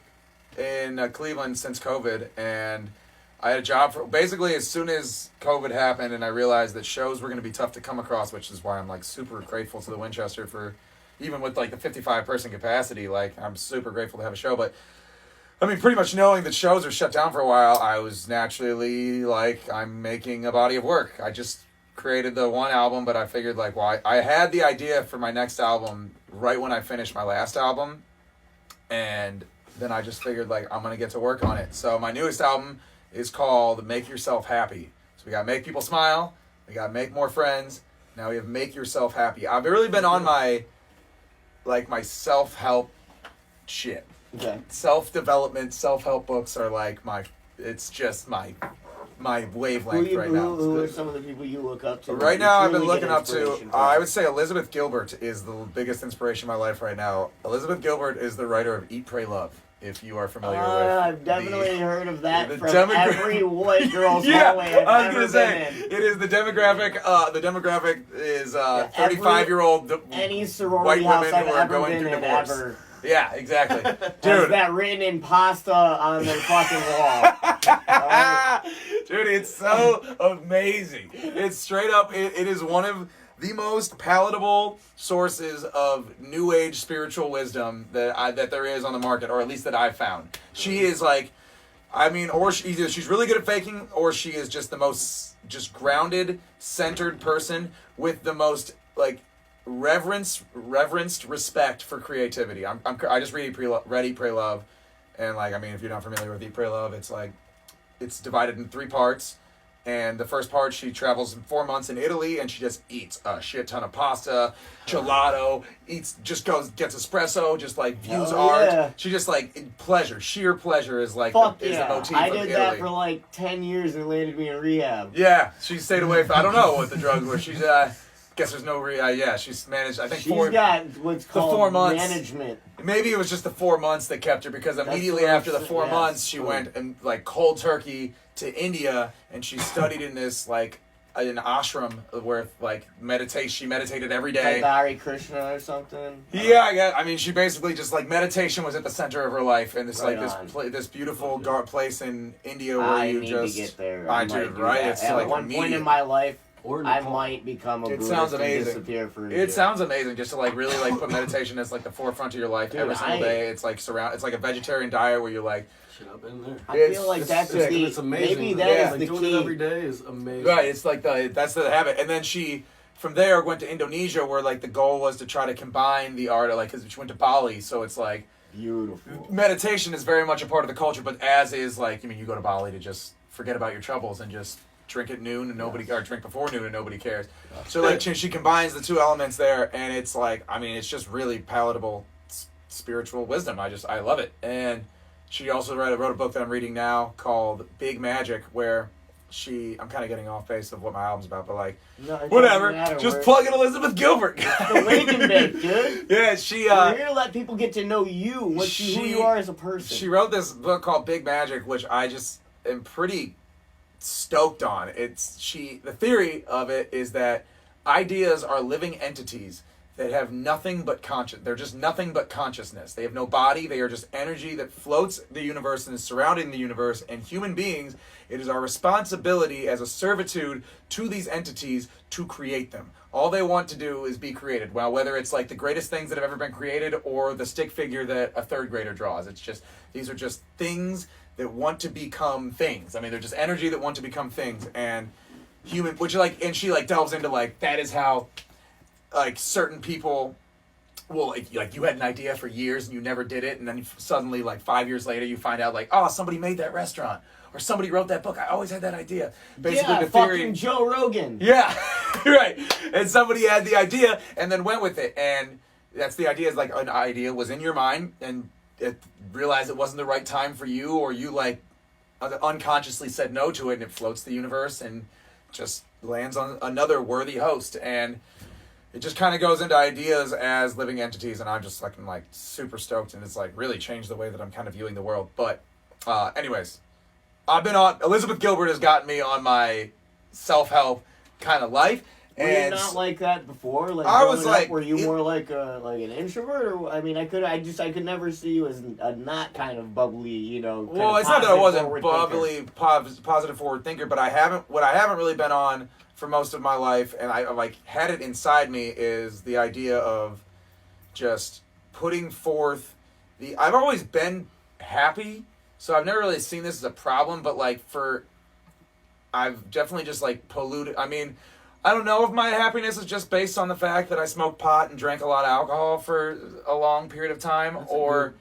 in Cleveland since COVID, and I had a job for basically as soon as COVID happened, and I realized that shows were going to be tough to come across, which is why I'm like super grateful to the Winchester for even with like the 55-person capacity. Like I'm super grateful to have a show, but I mean, pretty much knowing that shows are shut down for a while, I was naturally like, I'm making a body of work. I just created the one album, but I figured like, well, I had the idea for my next album right when I finished my last album, and then I just figured like, I'm going to get to work on it. So my newest album is called Make Yourself Happy. So we got Make People Smile, we got Make More Friends, now we have Make Yourself Happy. I've really been on my self-help shit. Okay. Self-development, self-help books are like it's just my wavelength right now. Who are some of the people you look up to? Right now, I've been looking up to, I would say Elizabeth Gilbert is the biggest inspiration in my life right now. Elizabeth Gilbert is the writer of Eat, Pray, Love, if you are familiar with. I've definitely heard of that from demogra- every white girl's Yeah, hallway I was I've gonna ever say, been in. it is the demographic, is 35-year-old Any white sorority house women I've who are ever going been through in divorce. ever. Yeah, exactly. Has Dude. that written in pasta on their fucking wall. Dude, it's so amazing. It's straight up, it is one of the most palatable sources of new age spiritual wisdom that there is on the market, or at least that I've found. She is like, I mean, or either she's really good at faking, or she is just the most just grounded, centered person with the most like reverenced respect for creativity. I just read Eat, Pray, Love, and like, I mean, if you're not familiar with Eat, Pray, Love, it's like, it's divided in 3 parts, and the first part, she travels in 4 months in Italy, and she just eats a shit ton of pasta, gelato, gets espresso, just like views art. Yeah. She just like sheer pleasure is like Fuck is the motif I of did Italy. that for like 10 years and landed me in rehab. Yeah, she stayed away from, I don't know what the drugs were. She's guess there's no she's managed, I think She's got what's called 4 months. management. Maybe it was just the 4 months that kept her, because immediately what after the I'm 4 saying, months, she yeah. went and like cold turkey to India, and she studied in this like an ashram where like she meditated every day. Like Hare Krishna or something. Yeah, I mean, she basically just like meditation was at the center of her life, and this Right this beautiful place in India where I you need just to get there. I might do, do right? that. It's at like one point immediate. in my life, Or I Nepal. might become a It Buddhist sounds and amazing. disappear for a It year. sounds amazing just to like really like put meditation as like the forefront of your life. Dude, every single day. It's like it's like a vegetarian diet where you're like, Shit, I've been there. I It's- feel like it's that's sick. the It's amazing. maybe that Yeah. is Like the doing key. it every day is amazing. right, it's like that's the habit. And then she from there went to Indonesia, where like the goal was to try to combine the art of like, because she went to Bali, so it's like Beautiful. meditation is very much a part of the culture, but as is like, I mean, you go to Bali to just forget about your troubles and just drink at noon and or drink before noon and nobody cares. So like she combines the two elements there, and it's like, I mean, it's just really palatable spiritual wisdom. I love it. And she also wrote a book that I'm reading now called Big Magic, where I'm kind of getting off base of what my album's about, but like, No, it whatever, doesn't matter. just We're- plug in Elizabeth Gilbert. The wake and bake, dude. Yeah, she We're here to let people get to know you, who she- you are as a person. She wrote this book called Big Magic, which I just am pretty stoked on. The theory of it is that ideas are living entities that have nothing but they're just nothing but consciousness. They have no body. They are just energy that floats the universe and is surrounding the universe. And human beings, it is our responsibility as a servitude to these entities to create them. All they want to do is be created. Well, whether it's like the greatest things that have ever been created or the stick figure that a third grader draws. These are just things that want to become things. I mean, they're just energy that want to become things. And and she like delves into like, that is how like certain people will like you had an idea for years and you never did it, and then suddenly like 5 years later you find out like, oh, somebody made that restaurant or somebody wrote that book. I always had that idea. Basically, yeah, the theory. fucking Joe Rogan. Yeah, right. And somebody had the idea and then went with it, and that's the idea. Is like an idea was in your mind and it realized it wasn't the right time for you, or you like unconsciously said no to it, and it floats the universe and just lands on another worthy host. And it just kind of goes into ideas as living entities, and I'm just fucking like super stoked, and it's like really changed the way that I'm kind of viewing the world. But anyways, Elizabeth Gilbert has gotten me on my self-help kind of life. Were And you not like that before? Like I was growing up, like- were you more like an introvert? Or I mean, I could never see you as a not kind of bubbly, well, it's not that I wasn't bubbly, positive forward thinker, but what I haven't really been on for most of my life, and I like had it inside me, is the idea of just putting forth I've always been happy, So I've never really seen this as a problem, but like I've definitely just like polluted. I mean, I don't know if my happiness is just based on the fact that I smoked pot and drank a lot of alcohol for a long period of time, or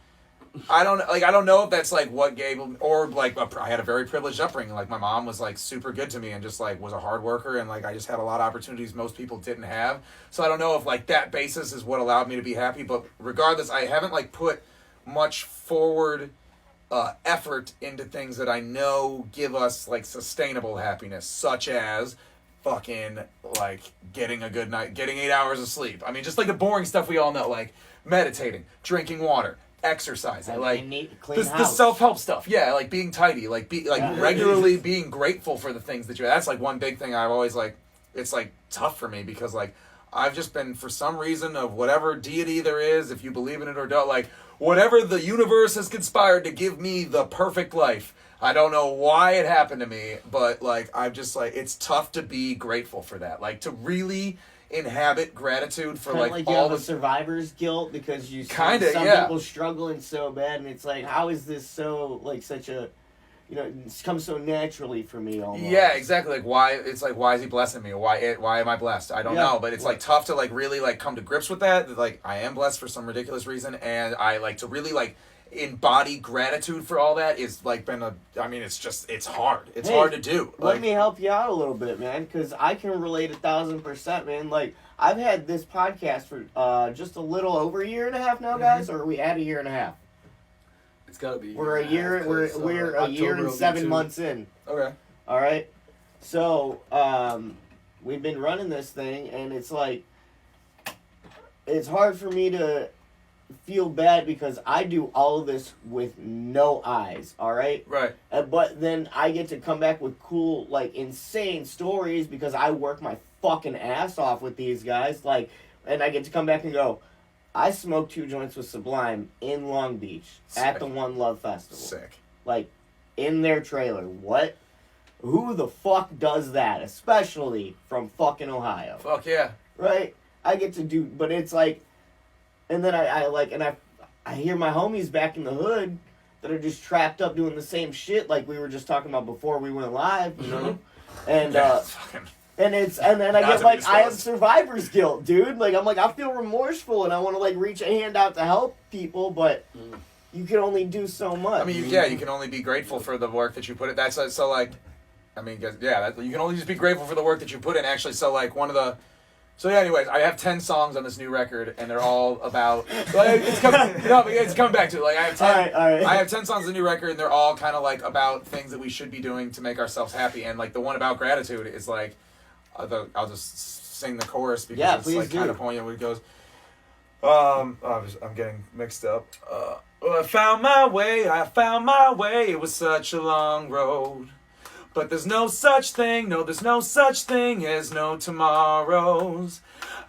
I don't know if that's like what gave, or like I had a very privileged upbringing. Like my mom was like super good to me and just like was a hard worker, and like I just had a lot of opportunities most people didn't have. So I don't know if like that basis is what allowed me to be happy. But regardless, I haven't like put much forward effort into things that I know give us like sustainable happiness, such as fucking like getting a good night, getting 8 hours of sleep. I mean, just like the boring stuff we all know, like meditating, drinking water, exercising, like the self-help stuff. Yeah, like being tidy, like regularly being grateful for the things that you. That's like one big thing I've always like. It's like tough for me because like I've just been, for some reason of whatever deity there is, if you believe in it or don't, like whatever the universe has conspired to give me the perfect life. I don't know why it happened to me, but like I've just like, it's tough to be grateful for that. Like to really inhabit gratitude for like you all have the a survivor's guilt because you see some people struggling so bad, and it's like, how is this so like such a, you know, it's come so naturally for me almost. Yeah, exactly. Like why it's like, why is he blessing me? Why am I blessed? I don't know, but it's like tough to like really like come to grips with that. Like I am blessed for some ridiculous reason, and I like to really like embody gratitude for all that is like been a, I mean, it's hard. It's hard to do. Let me help you out a little bit, man, because I can relate 1,000%, man. Like I've had this podcast for just a little over a year and a half now, guys, or are we at a year and a half? It's gotta be. We're a year a year and 7 months in. Okay. All right. So we've been running this thing, and it's like it's hard for me to feel bad because I do all of this with no eyes. All right. Right. But then I get to come back with cool, like insane stories because I work my fucking ass off with these guys. Like, and I get to come back and go, I smoked 2 joints with Sublime in Long Beach at the One Love Festival. Sick. Like, in their trailer. What? Who the fuck does that? Especially from fucking Ohio. Fuck yeah. Right? I get to do, but it's like, and then I hear my homies back in the hood that are just trapped up doing the same shit like we were just talking about before we went live, you know? And, and then I get like, I have survivor's guilt, dude. Like, I'm like, I feel remorseful and I want to like reach a hand out to help people, but you can only do so much. I mean, you can only be grateful for the work that you put in. That's so like, I mean, you can only just be grateful for the work that you put in. Actually, so like anyways, I have 10 songs on this new record, and they're all about. Like, it's coming back to it. Like I have 10. All right. I have 10 songs on the new record, and they're all kind of like about things that we should be doing to make ourselves happy. And like the one about gratitude is like, I'll just sing the chorus because it's like kind of poignant. Where it goes, I'm getting mixed up. I found my way. It was such a long road. But there's no such thing as no tomorrows.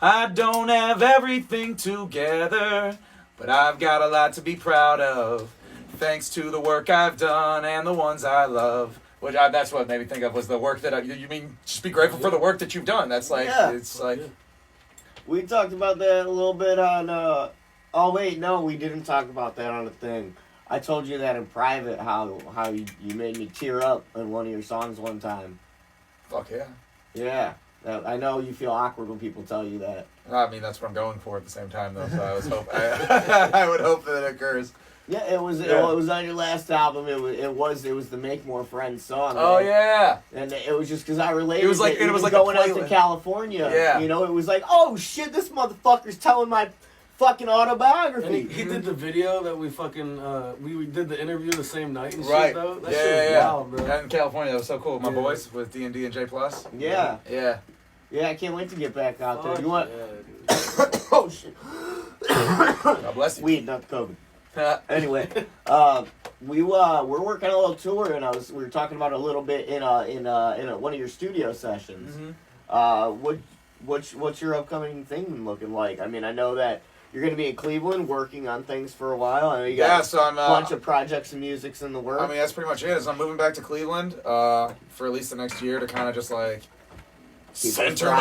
I don't have everything together, but I've got a lot to be proud of. Thanks to the work I've done and the ones I love. That's what made me think of was the work that you mean just be grateful for the work that you've done. That's like, it's like. We talked about that a little bit on, oh wait, no, we didn't talk about that on a thing. I told you that in private, how you made me tear up in one of your songs one time. Fuck yeah. Yeah. I know you feel awkward when people tell you that. I mean, that's what I'm going for at the same time, though, so I would hope that it occurs. Yeah, it was on your last album. It was the Make More Friends song. Oh, man. Yeah. And it was just because I related. It was like going out to California. Yeah. You know, it was like, oh shit, this motherfucker's telling my fucking autobiography. And he did the video that we fucking we did the interview the same night and right. shit though. That shit was wild, bro. Yeah, in California, that was so cool. My boys with D&D and J+. Yeah. Yeah. Yeah, I can't wait to get back out there. You want? Yeah, Oh shit. God bless you. Weed, not COVID. Anyway, we're working on a little tour, and we were talking about it a little bit in one of your studio sessions. Mm-hmm. What's your upcoming thing looking like? I mean, I know that you're going to be in Cleveland working on things for a while. I know you got so I'm, a bunch of projects and music's in the works. I mean, that's pretty much it. So I'm moving back to Cleveland for at least the next year to kind of just like center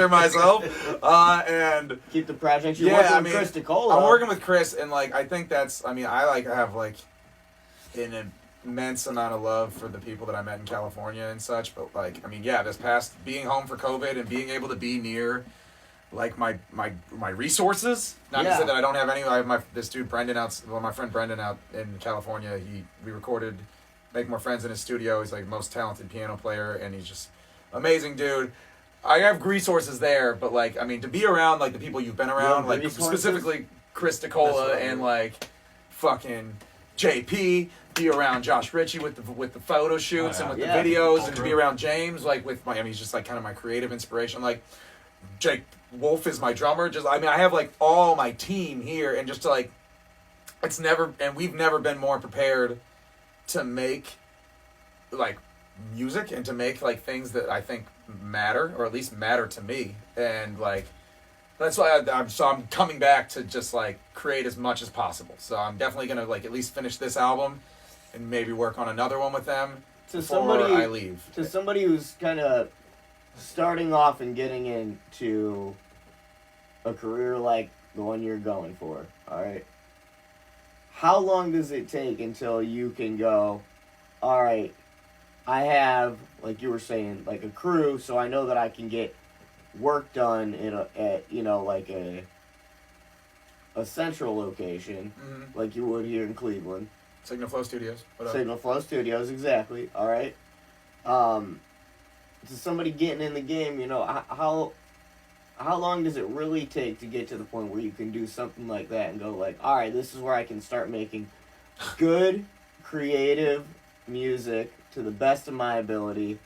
myself and keep the projects. You're working with Chris DeCola. I'm working with Chris, and like I think that's. I mean, I like have like an immense amount of love for the people that I met in California and such. But like, I mean, yeah, this past being home for COVID and being able to be near like my resources. Not to say that I don't have any. I have this dude Brendan my friend Brendan out in California. We recorded Make More Friends in his studio. He's like the most talented piano player, and he's just amazing dude. I have resources there, but like, I mean, to be around like the people you've been around, like specifically Chris DeCola and like fucking JP, be around Josh Ritchie with the photo shoots and with the videos, and to be around James, like with my, I mean, he's just like kind of my creative inspiration. Like Jake Wolf is my drummer. Just, I mean, I have like all my team here, and just to like, we've never been more prepared to make like music and to make like things that I think matter, or at least matter to me. And like, that's why I'm coming back to just like create as much as possible. So I'm definitely gonna like at least finish this album and maybe work on another one with them before I leave. To somebody who's kind of starting off and getting into a career like the one you're going for, all right, how long does it take until you can go, all right, I have, like you were saying, like a crew, so I know that I can get work done at like a central location, like you would here in Cleveland. Signal Flow Studios. Signal Flow Studios, exactly. All right. To somebody getting in the game, how long does it really take to get to the point where you can do something like that and go like, all right, this is where I can start making good, creative music to the best of my ability?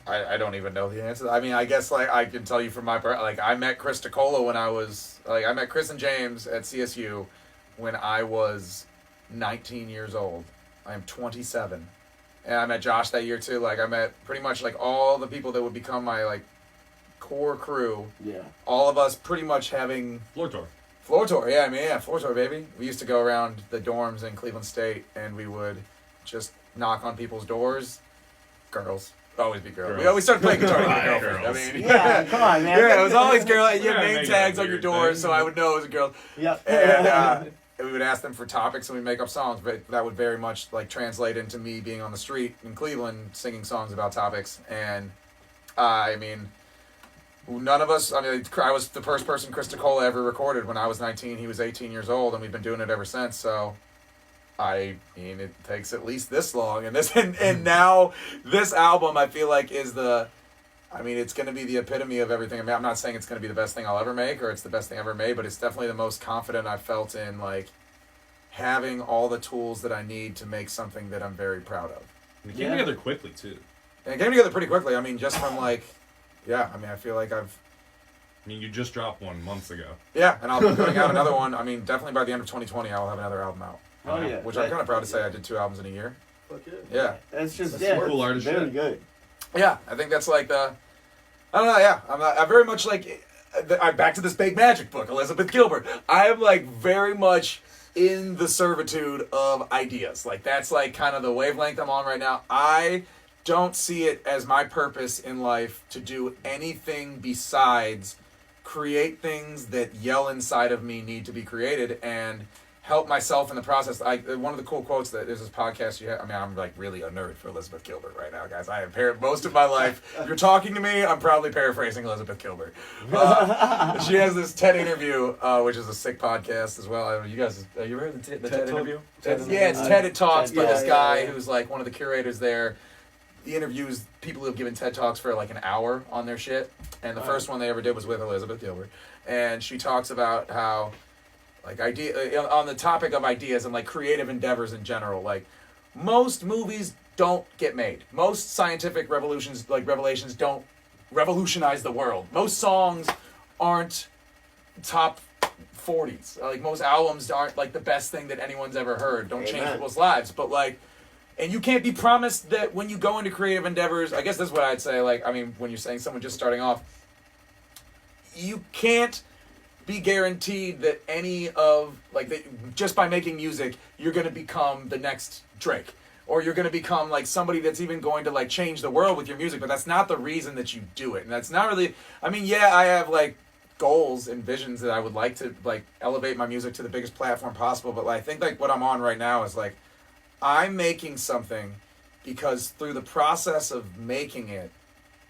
I don't even know the answer. I mean, I guess like I can tell you from my part, like I met Chris DeCola when I was like, I met Chris and James at CSU when I was 19 years old. I am 27, and I met Josh that year too. Like I met pretty much like all the people that would become my like core crew. Yeah. All of us pretty much having Floor tour. Floor tour, yeah, I mean, yeah, floor tour, baby. We used to go around the dorms in Cleveland State, and we would just knock on people's doors. Girls. Always be girls. We always started playing guitar with girlfriends. I mean, yeah, come on, man. Yeah, it was always girl. And you had name tags on your doors, so I would know it was a girl. Yep. And we would ask them for topics, and we'd make up songs. But that would very much like translate into me being on the street in Cleveland, singing songs about topics. And I mean, none of us. I mean, I was the first person Chris DeCola ever recorded when I was 19. He was 18 years old, and we've been doing it ever since. So. I mean, it takes at least this long, and now this album I feel like is it's going to be the epitome of everything. I mean, I'm not saying it's going to be the best thing I'll ever make or it's the best thing I ever made, but it's definitely the most confident I've felt in like having all the tools that I need to make something that I'm very proud of. And it came together quickly too. And it came together pretty quickly. I mean, just from like, yeah. I mean, I feel like you just dropped one months ago. Yeah, and I'll be putting out another one. I mean, definitely by the end of 2020, I'll have another album out. Oh yeah, which I'm kind of proud to say I did 2 albums in a year. Fuck yeah. Yeah. That's just cool artist very shit. good. Yeah, I think that's like I don't know. Yeah, I'm very much like I'm back to this Big Magic book, Elizabeth Gilbert. I am like very much in the servitude of ideas. Like that's like kind of the wavelength I'm on right now. I don't see it as my purpose in life to do anything besides create things that yell inside of me need to be created and help myself in the process. One of the cool quotes that there's this podcast you have. I mean, I'm like really a nerd for Elizabeth Gilbert right now, guys. I have most of my life. If you're talking to me, I'm probably paraphrasing Elizabeth Gilbert. She has this TED interview, which is a sick podcast as well. I don't know, you guys, have you heard the TED interview? It's TED It Talks by this guy who's like one of the curators there. He interviews people who have given TED Talks for like an hour on their shit. And the first one they ever did was with Elizabeth Gilbert. And she talks about how like on the topic of ideas and like creative endeavors in general, like most movies don't get made. Most scientific revelations don't revolutionize the world. Most songs aren't top 40s. Like most albums aren't like the best thing that anyone's ever heard. Don't change people's lives. But like, and you can't be promised that when you go into creative endeavors, I guess that's what I'd say. Like, I mean, when you're saying someone just starting off, you can't be guaranteed that just by making music, you're going to become the next Drake. Or you're going to become like somebody that's even going to like change the world with your music, but that's not the reason that you do it. And that's not really, I mean, yeah, I have like goals and visions that I would like to like elevate my music to the biggest platform possible, but like, I think like what I'm on right now is like, I'm making something because through the process of making it,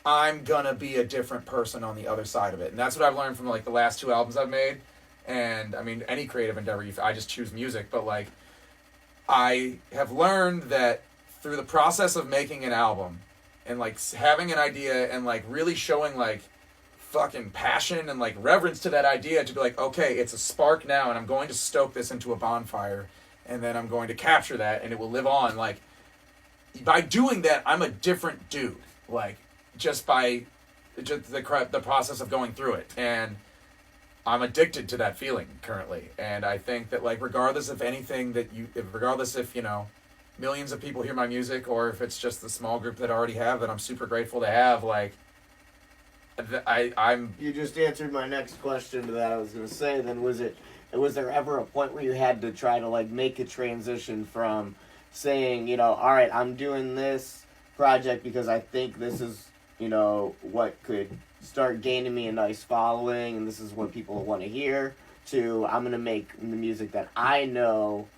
I'm gonna be a different person on the other side of it. And that's what I've learned from like the last 2 albums I've made. And I mean, any creative endeavor, I just choose music, but like, I have learned that through the process of making an album and like having an idea and like really showing like fucking passion and like reverence to that idea, to be like, okay, it's a spark now and I'm going to stoke this into a bonfire and then I'm going to capture that and it will live on. Like, by doing that, I'm a different dude. Like, just by the process of going through it. And I'm addicted to that feeling currently. And I think that, like, regardless of anything regardless if, you know, millions of people hear my music or if it's just the small group that I already have that I'm super grateful to have, like, I'm... You just answered my next question to that. I was going to say, then, was there ever a point where you had to try to, like, make a transition from saying, you know, all right, I'm doing this project because I think this is, you know, what could start gaining me a nice following and this is what people want to hear, to I'm going to make the music that I know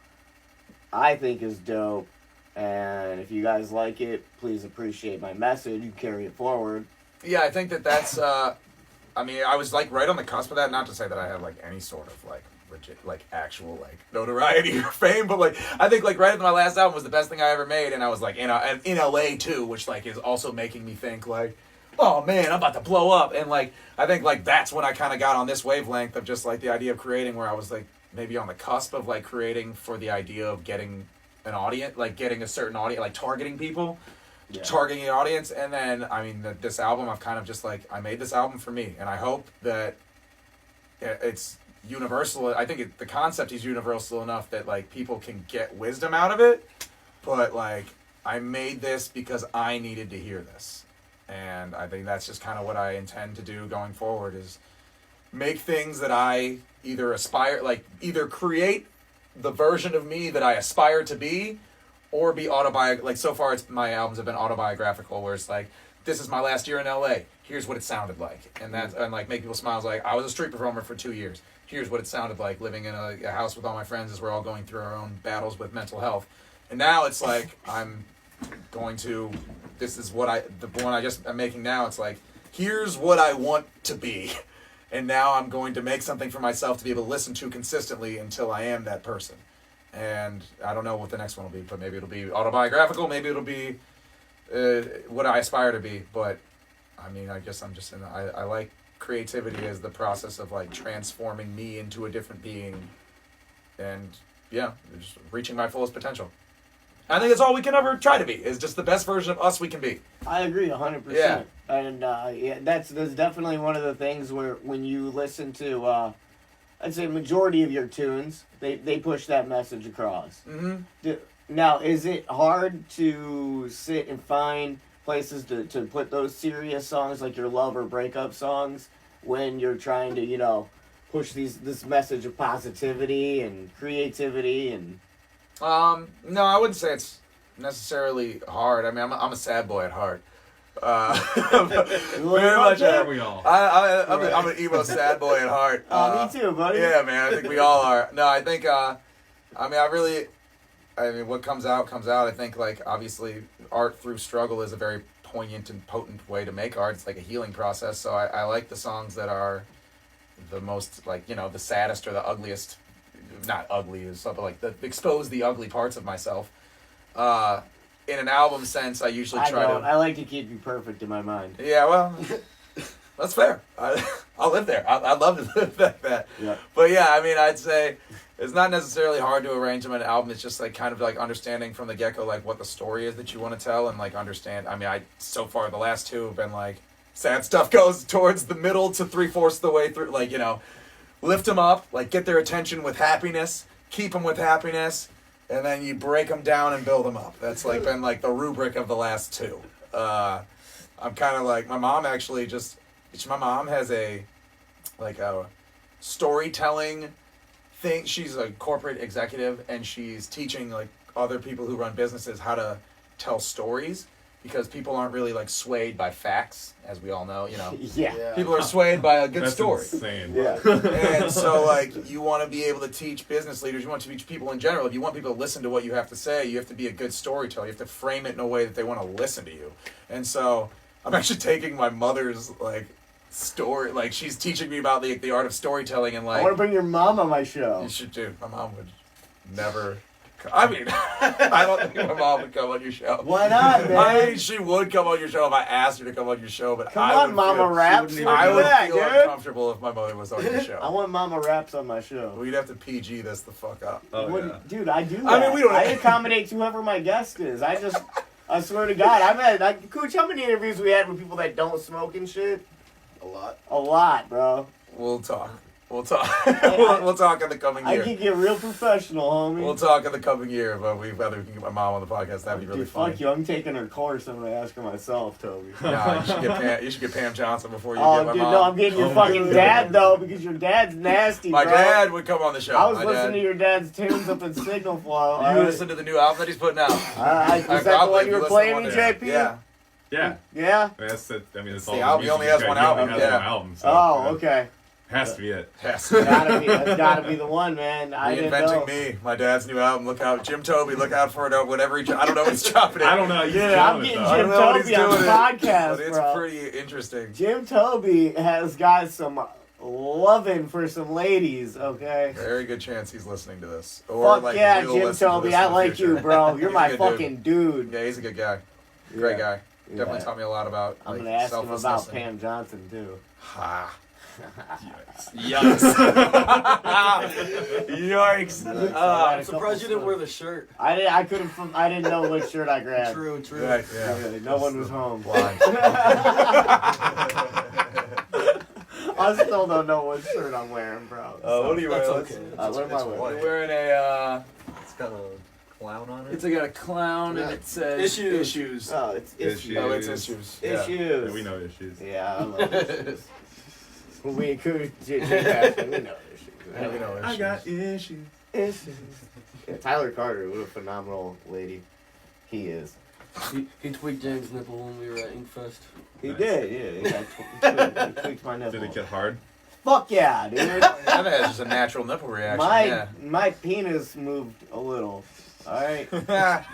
I think is dope, and if you guys like it, please appreciate my message, you carry it forward. Yeah, I think that's, I mean, I was, like, right on the cusp of that, not to say that I have, like, any sort of, like, legit, like, actual, like, notoriety or fame, but, like, I think, like, right after my last album was the best thing I ever made, and I was, like, in LA, too, which, like, is also making me think, like, oh, man, I'm about to blow up, and, like, I think, like, that's when I kind of got on this wavelength of just, like, the idea of creating, where I was, like, maybe on the cusp of, like, creating for the idea of getting an audience, like, getting a certain audience, like, targeting people, targeting an audience, and then, I mean, this album, I've kind of just, like, I made this album for me, and I hope that it's universal. I think the concept is universal enough that, like, people can get wisdom out of it, but, like, I made this because I needed to hear this, and I think that's just kind of what I intend to do going forward, is make things that I either create the version of me that I aspire to be, or be like, so far my albums have been autobiographical, where it's like, this is my last year in LA, here's what it sounded like, and like make people smile. It's like, I was a street performer for 2 years, here's what it sounded like living in a house with all my friends as we're all going through our own battles with mental health. And now it's like, this is what the one I'm making now, it's like, here's what I want to be, and now I'm going to make something for myself to be able to listen to consistently until I am that person. And I don't know what the next one will be, but maybe it'll be autobiographical, maybe it'll be what I aspire to be. But I mean, I guess I'm just I like creativity as the process of, like, transforming me into a different being, and yeah, just reaching my fullest potential. I think that's all we can ever try to be, is just the best version of us we can be. I agree 100%. Yeah. And that's definitely one of the things where when you listen to I'd say majority of your tunes, they push that message across. Mm-hmm. Now, is it hard to sit and find places to put those serious songs, like your love or breakup songs, when you're trying to, you know, push this message of positivity and creativity? And no, I wouldn't say it's necessarily hard. I mean, I'm a sad boy at heart. Very much. Are we all? I'm an emo sad boy at heart. Me too, buddy. Yeah, man. I think we all are. No, I think. I mean, what comes out comes out. I think, like, obviously, art through struggle is a very poignant and potent way to make art. It's like a healing process. So I like the songs that are the most, like, you know, the saddest or the ugliest. Not ugly, but like expose the ugly parts of myself. In an album sense, I usually I like to keep you perfect in my mind. Yeah, well, that's fair. I'll live there. I'd love to live that. Yeah. But yeah, I mean, I'd say it's not necessarily hard to arrange them in an album. It's just, like, kind of like understanding from the get-go, like, what the story is that you want to tell, and, like, understand. I mean, so far the last two have been, like, sad stuff goes towards the middle to 3/4 of the way through, like, you know, lift them up, like, get their attention with happiness, keep them with happiness, and then you break them down and build them up. That's, like, been, like, the rubric of the last two. I'm kind of like, my mom has a storytelling thing. She's a corporate executive, and she's teaching, like, other people who run businesses how to tell stories, because people aren't really like swayed by facts, as we all know. Yeah. People are swayed by a good That's story. insane. Yeah. And so, like, you want to be able to teach business leaders, you want to teach people in general, if you want people to listen to what you have to say, you have to be a good storyteller. You have to frame it in a way that they want to listen to you. And so, I'm actually taking my mother's, like, story, like, she's teaching me about the art of storytelling, and, like... I want to bring your mom on my show. You should do. My mom would never... I mean, I don't think my mom would come on your show. Why not, man? I mean, she would come on your show if I asked her to come on your show, but Come I on, would Mama feel, Raps. I would that, feel dude. uncomfortable if my mother was on your show. I want Mama Raps on my show. Well, you'd have to PG this the fuck up. Oh, What- yeah. Dude, I do that. I mean, we don't- I accommodate whoever my guest is. I swear to God, I've had, Cooch, how many interviews we had with people that don't smoke and shit? A lot. A lot, bro. We'll talk. We'll talk. we'll talk in the coming I year. can get real professional, homie. We'll talk in the coming year, but whether we can get my mom on the podcast, that'd be really Dude, funny. fuck you. I'm taking her course. I'm gonna ask her myself, Toby. Nah, you should get Pam Johnson before you Oh, get my dude, mom. no, I'm getting your fucking dad though, because your dad's nasty, My bro. dad would come on the show. I was My listening to dad. your dad's tunes up in Signal Flow. You listen to the new album that he's putting out. Is that God the one bless you were listen to playing, one JP? day. Yeah. Yeah. Yeah? That's it. I mean, it's The all album- he music only he's has got. one He only album, has yeah. one album, so, Oh, okay. Has to be it. Yes. That's gotta be the one, man. I didn't know. Reinventing me. My dad's new album. Look out, Jim Toby. Look out for it. Whatever I don't know what he's dropping it. I don't know. Yeah, I'm getting I Jim don't know what he's Toby on the doing, podcast, but it's bro. pretty interesting. Jim Toby has got some loving for some ladies, okay? Very good chance he's listening to this. Or Fuck like yeah, will Jim listen to Toby. this I in the like future. you, bro. You're He's my a good dude. fucking dude. Yeah, he's a good guy. Great Yeah. guy. Definitely Yeah. taught me a lot about. I'm like, gonna ask him selfless about listening. Pam Johnson too. Ha. Yikes. Yikes. I'm surprised you didn't wear the shirt. I didn't know what shirt I grabbed. True. Right, yeah. Yeah, no one was home. Blind. I still don't know what shirt I'm wearing, bro. What are you That's wearing? okay. What am I wearing? You're wearing a. It's got a clown on it. It's got a clown and Yeah. it says Issues. issues. Oh, it's issues. Oh, it's issues. Yeah. Issues. Yeah, we know issues. Yeah, I love issues. Well, we could, we know issues. Yeah, we know issues. Issues. Yeah, Tyler Carter, what a phenomenal lady he is. He tweaked James' nipple when we were at Inkfest. He Nice. did, yeah. He tweaked my nipple. Did it get hard? Fuck yeah, dude. I think that's just a natural nipple reaction. My my penis moved a little. Alright. Yeah.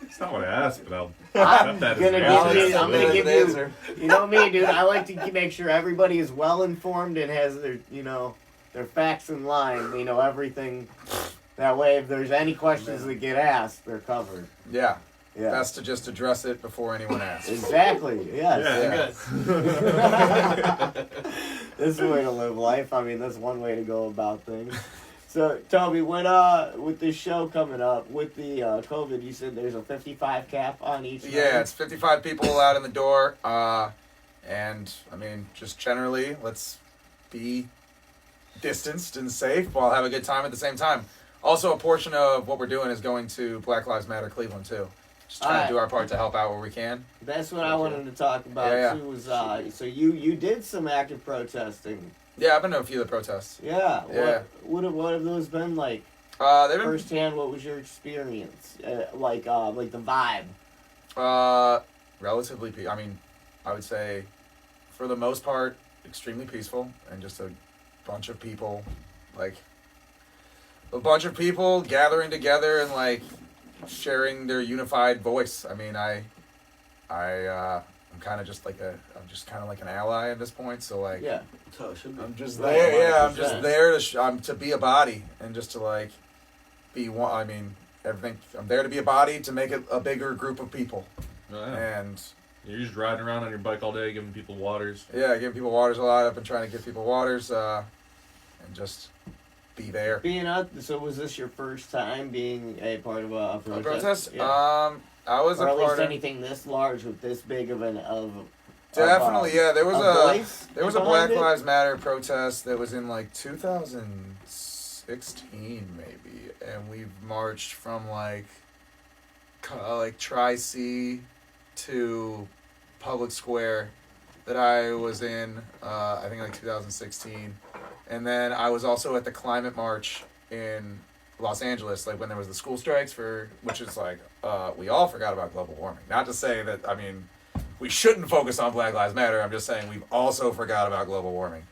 It's not what I asked, but I'll I'm accept that as gonna an give answer. you- I'm gonna give you- answer. You know me, dude. I like to make sure everybody is well informed and has their, their facts in line. Everything. That way, if there's any questions that get asked, they're covered. Yeah. Yeah. Best to just address it before anyone asks. Exactly. Yes. Yeah. This is the way to live life. I mean, that's one way to go about things. So, Toby, with this show coming up, with the COVID, you said there's a 55 cap on each night? Yeah, it's 55 people allowed in the door. And, I mean, just generally, let's be distanced and safe while have a good time at the same time. Also, a portion of what we're doing is going to Black Lives Matter Cleveland, too. Just trying to do our part to help out where we can. That's what I wanted to talk about, Yeah. too, was, so you did some active protesting. Yeah, I've been to a few of the protests. Yeah. Yeah. What have those been like? They've been Firsthand, what was your experience? Like the vibe? relatively I mean, I would say, for the most part, extremely peaceful, and just a bunch of people, gathering together and, sharing their unified voice. I mean, I'm kind of just like an ally at this point, so, Yeah. That's how it should be. I'm just Right, there, yeah, I'm 100%. just there to be a body, and just to, be one, I mean, everything, I'm there to be a body, to make it a bigger group of people, Oh, yeah. and... You're just riding around on your bike all day, giving people waters. Yeah, giving people waters a lot. I've been trying to give people waters, and just be there. Being out, so was this your first time being a part of a protest? A protest? Yeah. I was or a at least part of. anything this large with this big of Definitely, yeah. There was voice there was a behind Black it? Lives Matter protest that was in 2016 maybe, and we marched from Tri-C to Public Square that I was in, I think 2016. And then I was also at the Climate March in Los Angeles, like when there was the school strikes which is like, we all forgot about global warming. Not to say that, I mean, we shouldn't focus on Black Lives Matter. I'm just saying we've also forgot about global warming.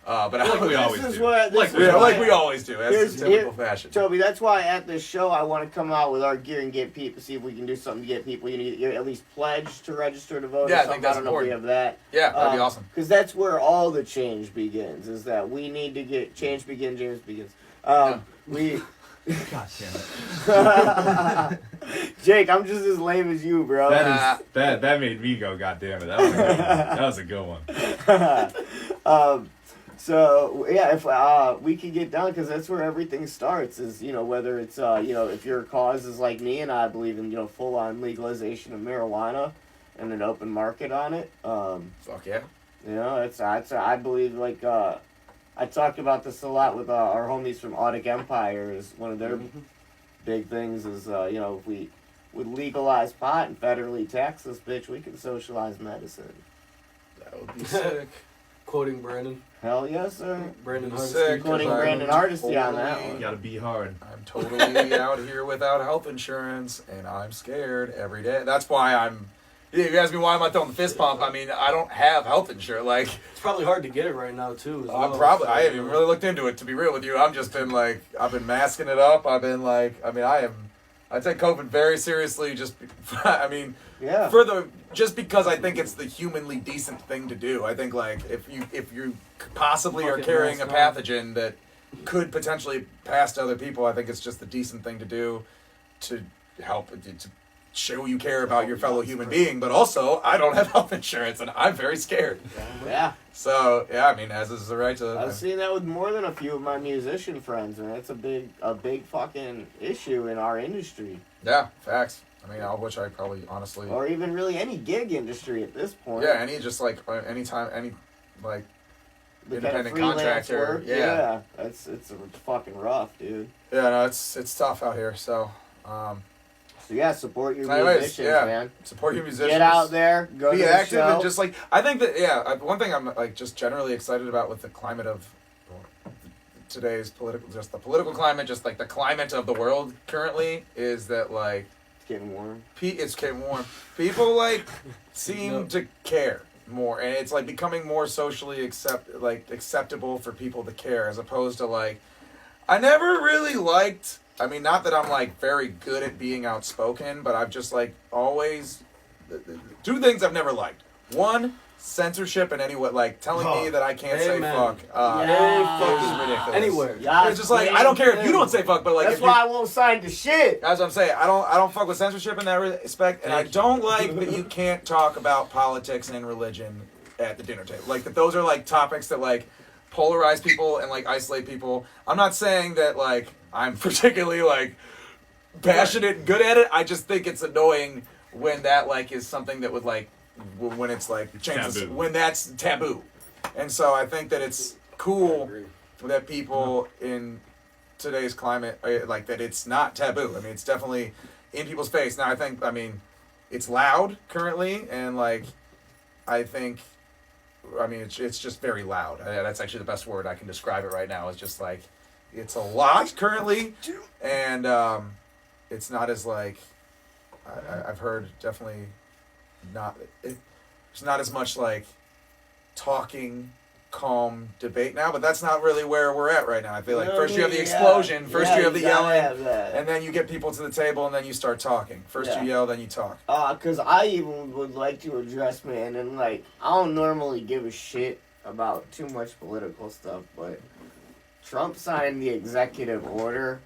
But like we always do. Like we always do. That's typical fashion. Toby, that's why at this show I want to come out with our gear and get people, see if we can do something to get people. You need to at least pledge to register to vote. Yeah, or I think that's I don't know if we have that. Yeah, that'd be awesome. Because that's where all the change begins. Is that we need to get change begins. Change begins. We. God damn it. Jake, I'm just as lame as you, bro. That made me go, God damn it. That was a good one. So yeah, if we could get down, because that's where everything starts. Is whether it's if your cause is like me and I believe in full on legalization of marijuana and an open market on it. Fuck yeah. I believe like I talked about this a lot with our homies from Audic Empire. Is one of their big things is if we would legalize pot and federally tax this bitch, we can socialize medicine. That would be sick. Quoting Brandon. Hell yes, sir. Brandon Sick, quoting Brandon Hardesty on that one. You gotta be hard. I'm totally out here without health insurance, and I'm scared every day. That's why if you ask me why am I throwing the fist pump, I mean, I don't have health insurance. Like, it's probably hard to get it right now, too. As well. I haven't even really looked into it, to be real with you. I've just been like, I've been masking it up. I've been like, I take COVID very seriously. Yeah. Just because I think it's the humanly decent thing to do. I think like if you possibly are carrying a pathogen that could potentially pass to other people, I think it's just the decent thing to do to help to show you care about your fellow human being. But also, I don't have health insurance and I'm very scared. Yeah. So yeah, I mean, as is the right to. I've seen that with more than a few of my musician friends, and that's a big fucking issue in our industry. Yeah, facts. I mean, which I probably honestly. Or even really any gig industry at this point. Yeah, any independent contractor. Work. Yeah, it's fucking rough, dude. Yeah, no, it's tough out here. So. So yeah, support your musicians, man. Support your musicians. Get out there, be active, and just like I think that one thing I'm like just generally excited about with the climate of today's the political climate, just like the climate of the world currently is that like it's getting warm. It's getting warm. People like seem to care more, and it's like becoming more socially acceptable for people to care, as opposed to like I never really liked. I mean, not that I'm, like, very good at being outspoken, but I've just, like, always... Two things I've never liked. One, censorship in any way, like, telling me that I can't say fuck. Is ridiculous. Anywhere. It's just like, I don't care if you don't say fuck, but, like... That's why I won't sign the shit. That's what I'm saying. I don't fuck with censorship in that respect, and I don't like that you can't talk about politics and religion at the dinner table. Like, that those are, like, topics that, like, polarize people and, like, isolate people. I'm not saying that, like... I'm particularly, like, passionate and good at it. I just think it's annoying when that, like, is something that would, like, when it's, like, chances, taboo. When that's taboo. And so I think that it's cool that people in today's climate, like, that it's not taboo. I mean, it's definitely in people's face. Now, I mean, it's loud currently, and, like, it's just very loud. That's actually the best word I can describe it right now. It's just, like, it's a lot currently, and it's not as like I've heard definitely not. There's not as much like talking, calm debate now, but that's not really where we're at right now. I feel like first you have the explosion, first you have the yelling, and then you get people to the table, and then you start talking. First you yell, then you talk. Because I even would like to address, man, and like I don't normally give a shit about too much political stuff, but. Trump signed the executive order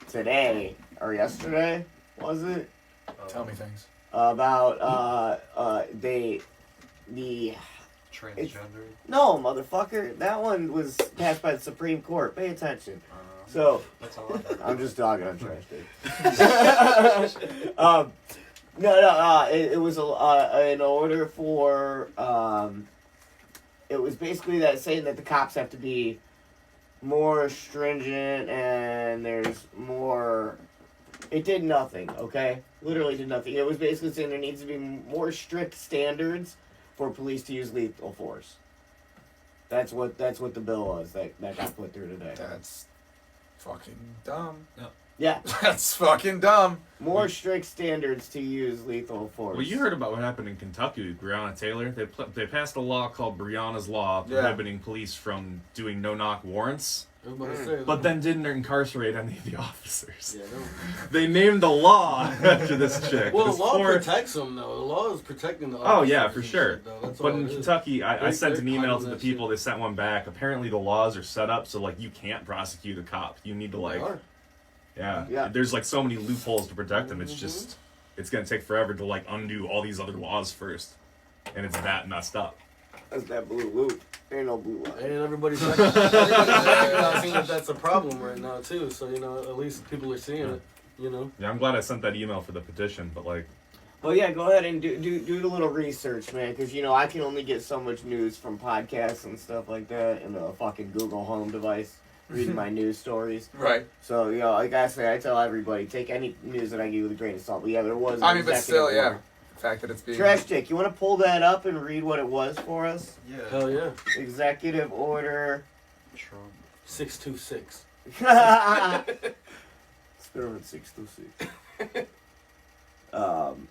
today, or yesterday, was it? Tell me things. About, the... Transgender? No, motherfucker. That one was passed by the Supreme Court. Pay attention. So, that's all I'm just dogging on trash, dude. It was an order for, it was basically that saying that the cops have to be more stringent and there's more... It did nothing, okay? Literally did nothing. It was basically saying there needs to be more strict standards for police to use lethal force. That's what the bill was that got put through today. That's fucking dumb. Yeah. Yeah. That's fucking dumb. More strict standards to use lethal force. Well, you heard about what happened in Kentucky with Breonna Taylor. They passed a law called Breonna's Law prohibiting police from doing no-knock warrants. But then didn't incarcerate any of the officers. Yeah, they named the law after this chick. Well, this the law protects them, though. The law is protecting the officers. Oh, yeah, for sure. Shit, but in Kentucky, I sent an email to the people. They sent one back. Apparently, the laws are set up so, like, you can't prosecute a cop. You need to, like... Yeah. There's, like, so many loopholes to protect them. It's just... It's going to take forever to, like, undo all these other laws first. And it's that messed up. That's that blue loop. Ain't no blue line. And everybody's seeing that that's a problem right now, too. So, you know, at least people are seeing it, you know? Yeah, I'm glad I sent that email for the petition, but, like... Well, yeah, go ahead and do the little research, man, because, you know, I can only get so much news from podcasts and stuff like that and the fucking Google Home device, reading my news stories. Right. So, you know, like I say, I tell everybody, take any news that I give with a grain of salt. But, yeah, there was... I mean, but still, yeah. The fact that it's being... Trash Dick, you want to pull that up and read what it was for us? Yeah. Hell yeah. Executive Order... Trump. 626. Experiment 626.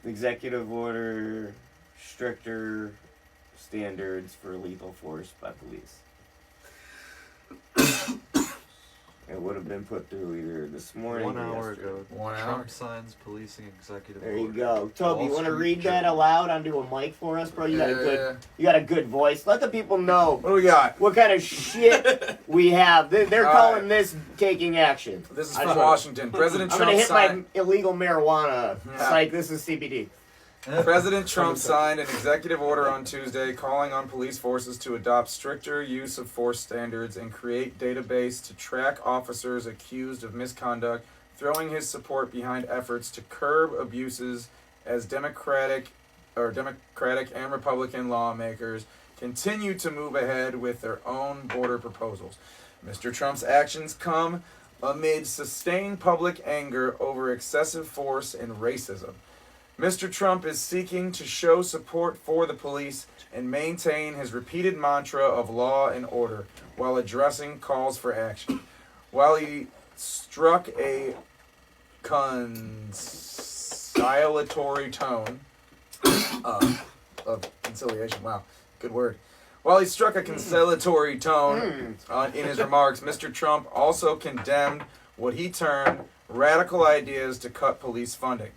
Executive Order... Stricter standards for lethal force by police. It would have been put through either this morning 1 or hour yesterday. ago. 1 hour. Trump signs policing executive There you order. go. Toby, you Wall want to Street read that Journal. aloud onto a mic for us, bro? You got a good voice. Let the people know What do we got? what kind of shit we have. They're All calling right. this taking action. This is I from just- Washington. President I'm Trump gonna hit signed... my illegal marijuana. Yeah. Like this is CBD. President Trump signed an executive order on Tuesday calling on police forces to adopt stricter use of force standards and create database to track officers accused of misconduct, throwing his support behind efforts to curb abuses as Democratic and Republican lawmakers continue to move ahead with their own border proposals. Mr. Trump's actions come amid sustained public anger over excessive force and racism. Mr. Trump is seeking to show support for the police and maintain his repeated mantra of law and order while addressing calls for action. While he struck a conciliatory tone of conciliation, wow, good word. While he struck a conciliatory tone in his remarks, Mr. Trump also condemned what he termed radical ideas to cut police funding.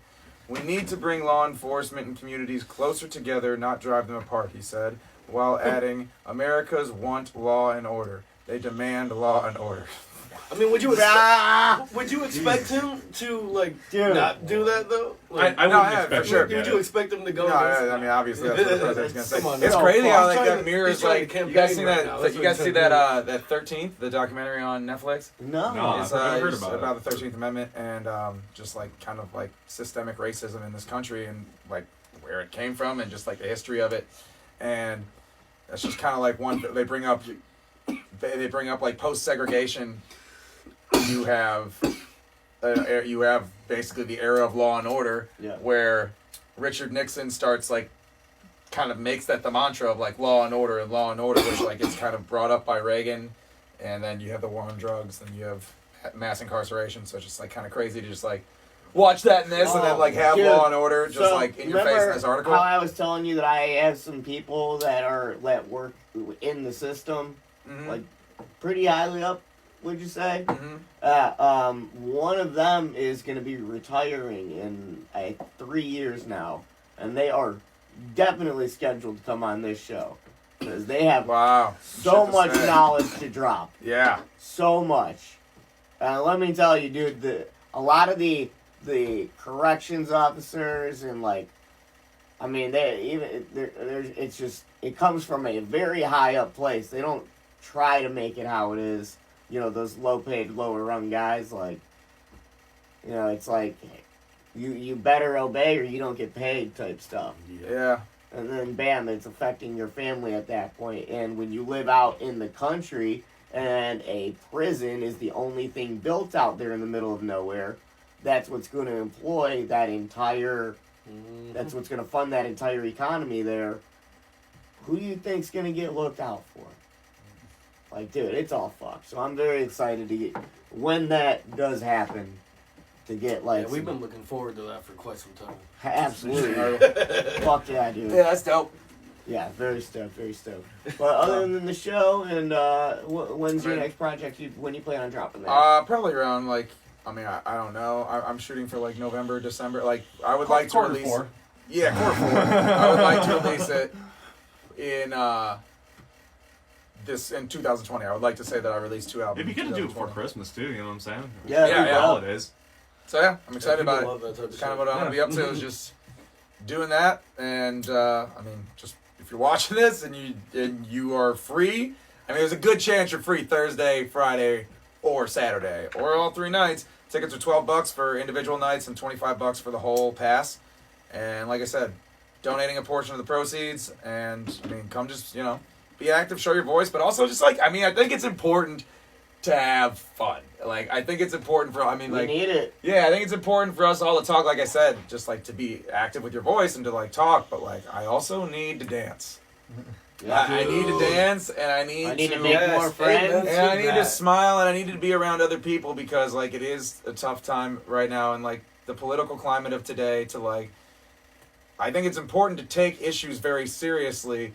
We need to bring law enforcement and communities closer together, not drive them apart, he said, while adding, Americans want law and order. They demand law and order. I mean, would you expect him to, like, not do that, though? Like, I wouldn't expect for sure. him to would get you it. expect him to go No, against I mean, obviously that's what the president's going to say. Come on, It's no, crazy how he's like trying that to- mirrors he's trying like to you guys campaign see right that now. that That's you what guys he's see trying that to that 13th, the documentary on Netflix. No. No. It's I've heard it's about the 13th Amendment and just like kind of like systemic racism in this country and like where it came from and just like the history of it, and that's just kind of like one they bring up like post segregation. You have basically the era of law and order, where Richard Nixon starts like kind of makes that the mantra of like law and order, which like it's kind of brought up by Reagan, and then you have the war on drugs, and you have mass incarceration. So it's just like kind of crazy to just like watch that and this, and then like have law and order just like in your face in this article. How I was telling you that I have some people that work in the system, like pretty highly up. Would you say? One of them is going to be retiring in 3 years now, and they are definitely scheduled to come on this show because they have so much knowledge to drop. Yeah, so much. Let me tell you, dude. A lot of the corrections officers and like, I mean, it's just it comes from a very high up place. They don't try to make it how it is. You know, those low-paid, lower-rung guys, like, you know, it's like, you better obey or you don't get paid type stuff. Yeah. And then, bam, it's affecting your family at that point. And when you live out in the country and a prison is the only thing built out there in the middle of nowhere, that's what's going to employ that entire, that's what's going to fund that entire economy there. Who do you think's going to get looked out for? Like, dude, it's all fucked. So I'm very excited to get when that does happen. to get like. Yeah, we've been looking forward to that for quite some time. Absolutely. Fuck yeah, dude. Yeah, that's dope. Yeah, very stoked, very stoked. But other than the show, and when's your next project? When you plan on dropping that? Probably around like, I don't know. I'm shooting for like November, December. Like, I would like to release. Q4. Yeah, Q4. I would like to release it in in 2020. I would like to say that I released 2 albums. If you could do it before Christmas too, you know what I'm saying? Yeah, holidays. So yeah, I'm excited about it. Love that type of Kind of shit. what I'm gonna be up to is just doing that, and just if you're watching this and you are free, there's a good chance you're free Thursday, Friday, or Saturday, or all 3 nights. Tickets are $12 for individual nights and $25 for the whole pass. And like I said, donating a portion of the proceeds, and come just be active, show your voice, but also just I think it's important to have fun. Like, I think it's important for, we need it. Yeah, I think it's important for us all to talk, like I said, just to be active with your voice and to talk, but I also need to dance. Yeah, I need to dance, and I need to make more friends. And I need to smile, and I need to be around other people, because it is a tough time right now, and the political climate of today I think it's important to take issues very seriously,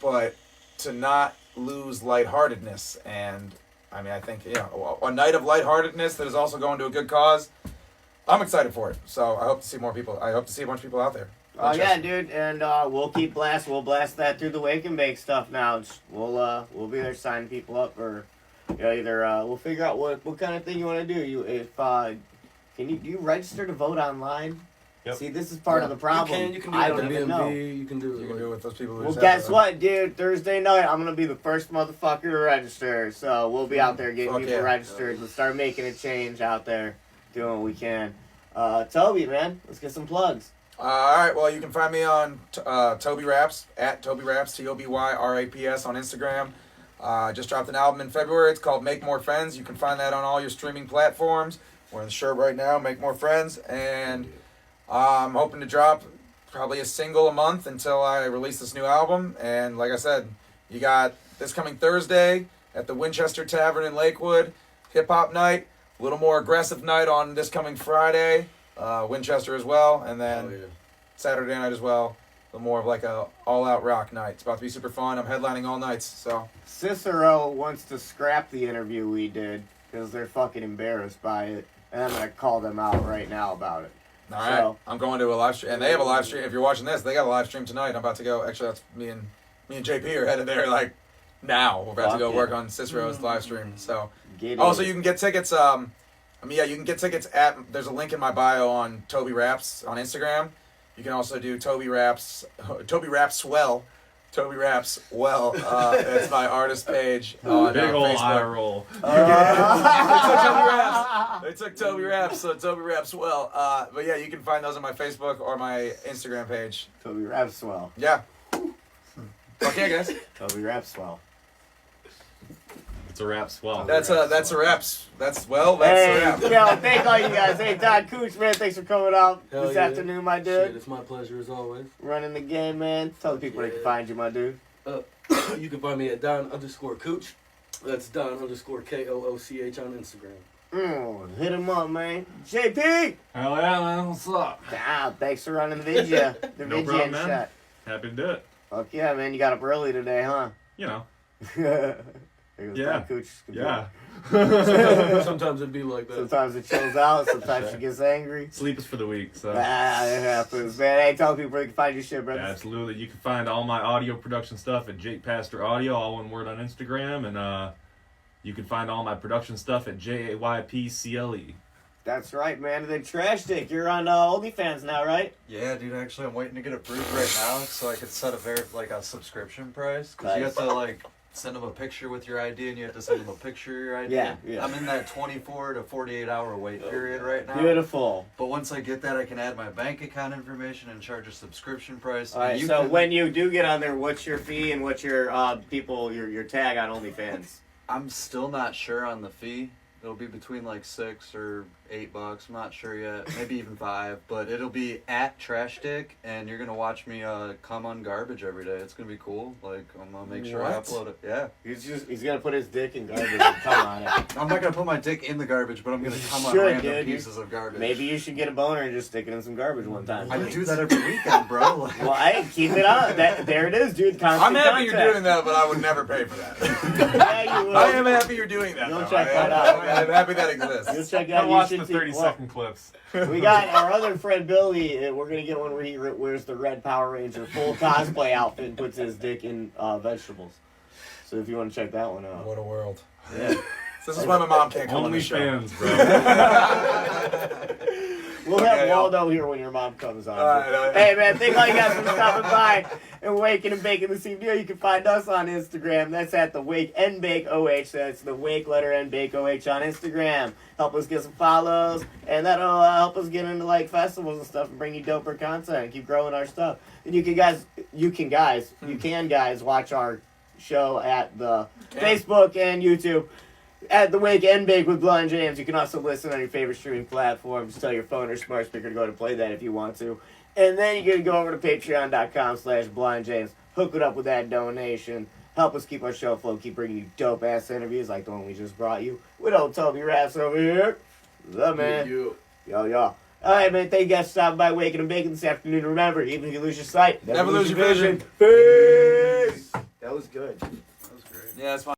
but to not lose lightheartedness. And I think a night of lightheartedness that is also going to a good cause. I'm excited for it. So I hope to see more people. I hope to see a bunch of people out there. Oh yeah, dude, and we'll blast that through the Wake and Bake stuff now. We'll be there signing people up for, either we'll figure out what kind of thing you want to do. Do you register to vote online? Yep. See, this is part of the problem. You can do I it don't with even know. You can do it with those people. Well, guess what, dude? Thursday night, I'm gonna be the first motherfucker to register. So we'll be out there getting people registered. Let's start making a change out there, doing what we can. Toby, man, let's get some plugs. All right. Well, you can find me on Tobyraps at Tobyraps TOBYRAPS on Instagram. Just dropped an album in February. It's called Make More Friends. You can find that on all your streaming platforms. Wearing the shirt right now, Make More Friends, and I'm hoping to drop probably a single a month until I release this new album. And like I said, you got this coming Thursday at the Winchester Tavern in Lakewood, hip hop night. A little more aggressive night on this coming Friday, Winchester as well, and then Saturday night as well. A more of a all-out rock night. It's about to be super fun. I'm headlining all nights. So Cicero wants to scrap the interview we did because they're fucking embarrassed by it, and I'm gonna call them out right now about it. All right, I'm going to a live stream, and they have a live stream. If you're watching this, they got a live stream tonight. I'm about to go. Actually, that's me and JP are headed there now. We're about to go work on Cicero's live stream. So also you can get tickets. You can get tickets at. There's a link in my bio on Tobyraps on Instagram. You can also do Tobyraps Swell. Tobyraps Well. That's my artist page on Big old Facebook. eye roll. They took Tobyraps, so Tobyraps Well. But yeah, you can find those on my Facebook or my Instagram page. Tobyraps Swell. Yeah. Okay, guys. Tobyraps Swell. It's a rap swell. That's a raps. That's a rap. Thank all you guys. Hey, Todd Cooch, man, thanks for coming out this afternoon, my dude. Shit, it's my pleasure as always. Running the game, man. Tell the people where they can find you, my dude. You can find me at Don_Cooch. That's Don_KOOCH on Instagram. Hit him up, man. JP! Hell yeah, man. What's up? Thanks for running the video. No problem, man. Happy to do it. Fuck yeah, man. You got up early today, huh? You know. Yeah. Cooch. Yeah. Sometimes it'd be like that. Sometimes it chills out. Sometimes she gets angry. Sleep is for the weak, so. It happens, man. Hey, tell people where you can find your shit, brother. Yeah, absolutely. You can find all my audio production stuff at Jake Pastor Audio, all one word on Instagram, and you can find all my production stuff at JAYPCLE. That's right, man. And then Trash Dick, you're on OnlyFans now, right? Yeah, dude. Actually, I'm waiting to get approved right now, so I could set a subscription price. Because you have to send them a picture with your ID, and you have to send them a picture of your ID. Yeah. I'm in that 24 to 48 hour wait period right now. Beautiful. But once I get that, I can add my bank account information and charge a subscription price. All right. So when you do get on there, what's your fee and what's your your tag on OnlyFans? I'm still not sure on the fee. It'll be between like $6 or $8. I'm not sure yet. Maybe even $5. But it'll be at Trash Dick, and you're gonna watch me come on garbage every day. It's gonna be cool. Like I'm gonna make sure I upload it. Yeah. He's gonna put his dick in garbage and come on it. I'm not gonna put my dick in the garbage, but I'm gonna come on Should, random dude. pieces of garbage. Maybe you should get a boner and just stick it in some garbage one time. I do that every weekend, bro. Like, Well, hey, keep it on. There it is, dude. Constant I'm happy contact. you're doing that, but I would never pay for that. Yeah, you will. I am happy you're doing that. You'll though. check that out. I'm happy that exists. You'll check I out watched you the should 30-second clips. We got our other friend Billy. We're gonna get one where he wears the red Power Ranger full cosplay outfit and puts his dick in vegetables. So if you want to check that one out, What a world. yeah. This is why my mom can't come on Only the show. fans, bro. We'll have Okay, Waldo here when your mom comes on. All right. Hey man, thank all you guys for stopping by and waking and baking this evening. You can find us on Instagram. That's at the Wake and Bake OH. That's the Wake letter and Bake OH on Instagram. Help us get some follows, and that'll help us get into like festivals and stuff and bring you doper content and keep growing our stuff. And you can guys watch our show at the Facebook and YouTube. At the Wake and Bake with Blind James. You can also listen on your favorite streaming platforms. Tell your phone or smart speaker to go to play that if you want to. And then you're going to go over to patreon.com/blindjames. Hook it up with that donation. Help us keep our show afloat. Keep bringing you dope-ass interviews like the one we just brought you. With old Tobyraps over here. The man. You. Yo. Alright, man. Thank you guys for stopping by Waking and Baking this afternoon. Remember, even if you lose your sight, Never lose your vision. Peace. That was good. that was great. Yeah, that's fine.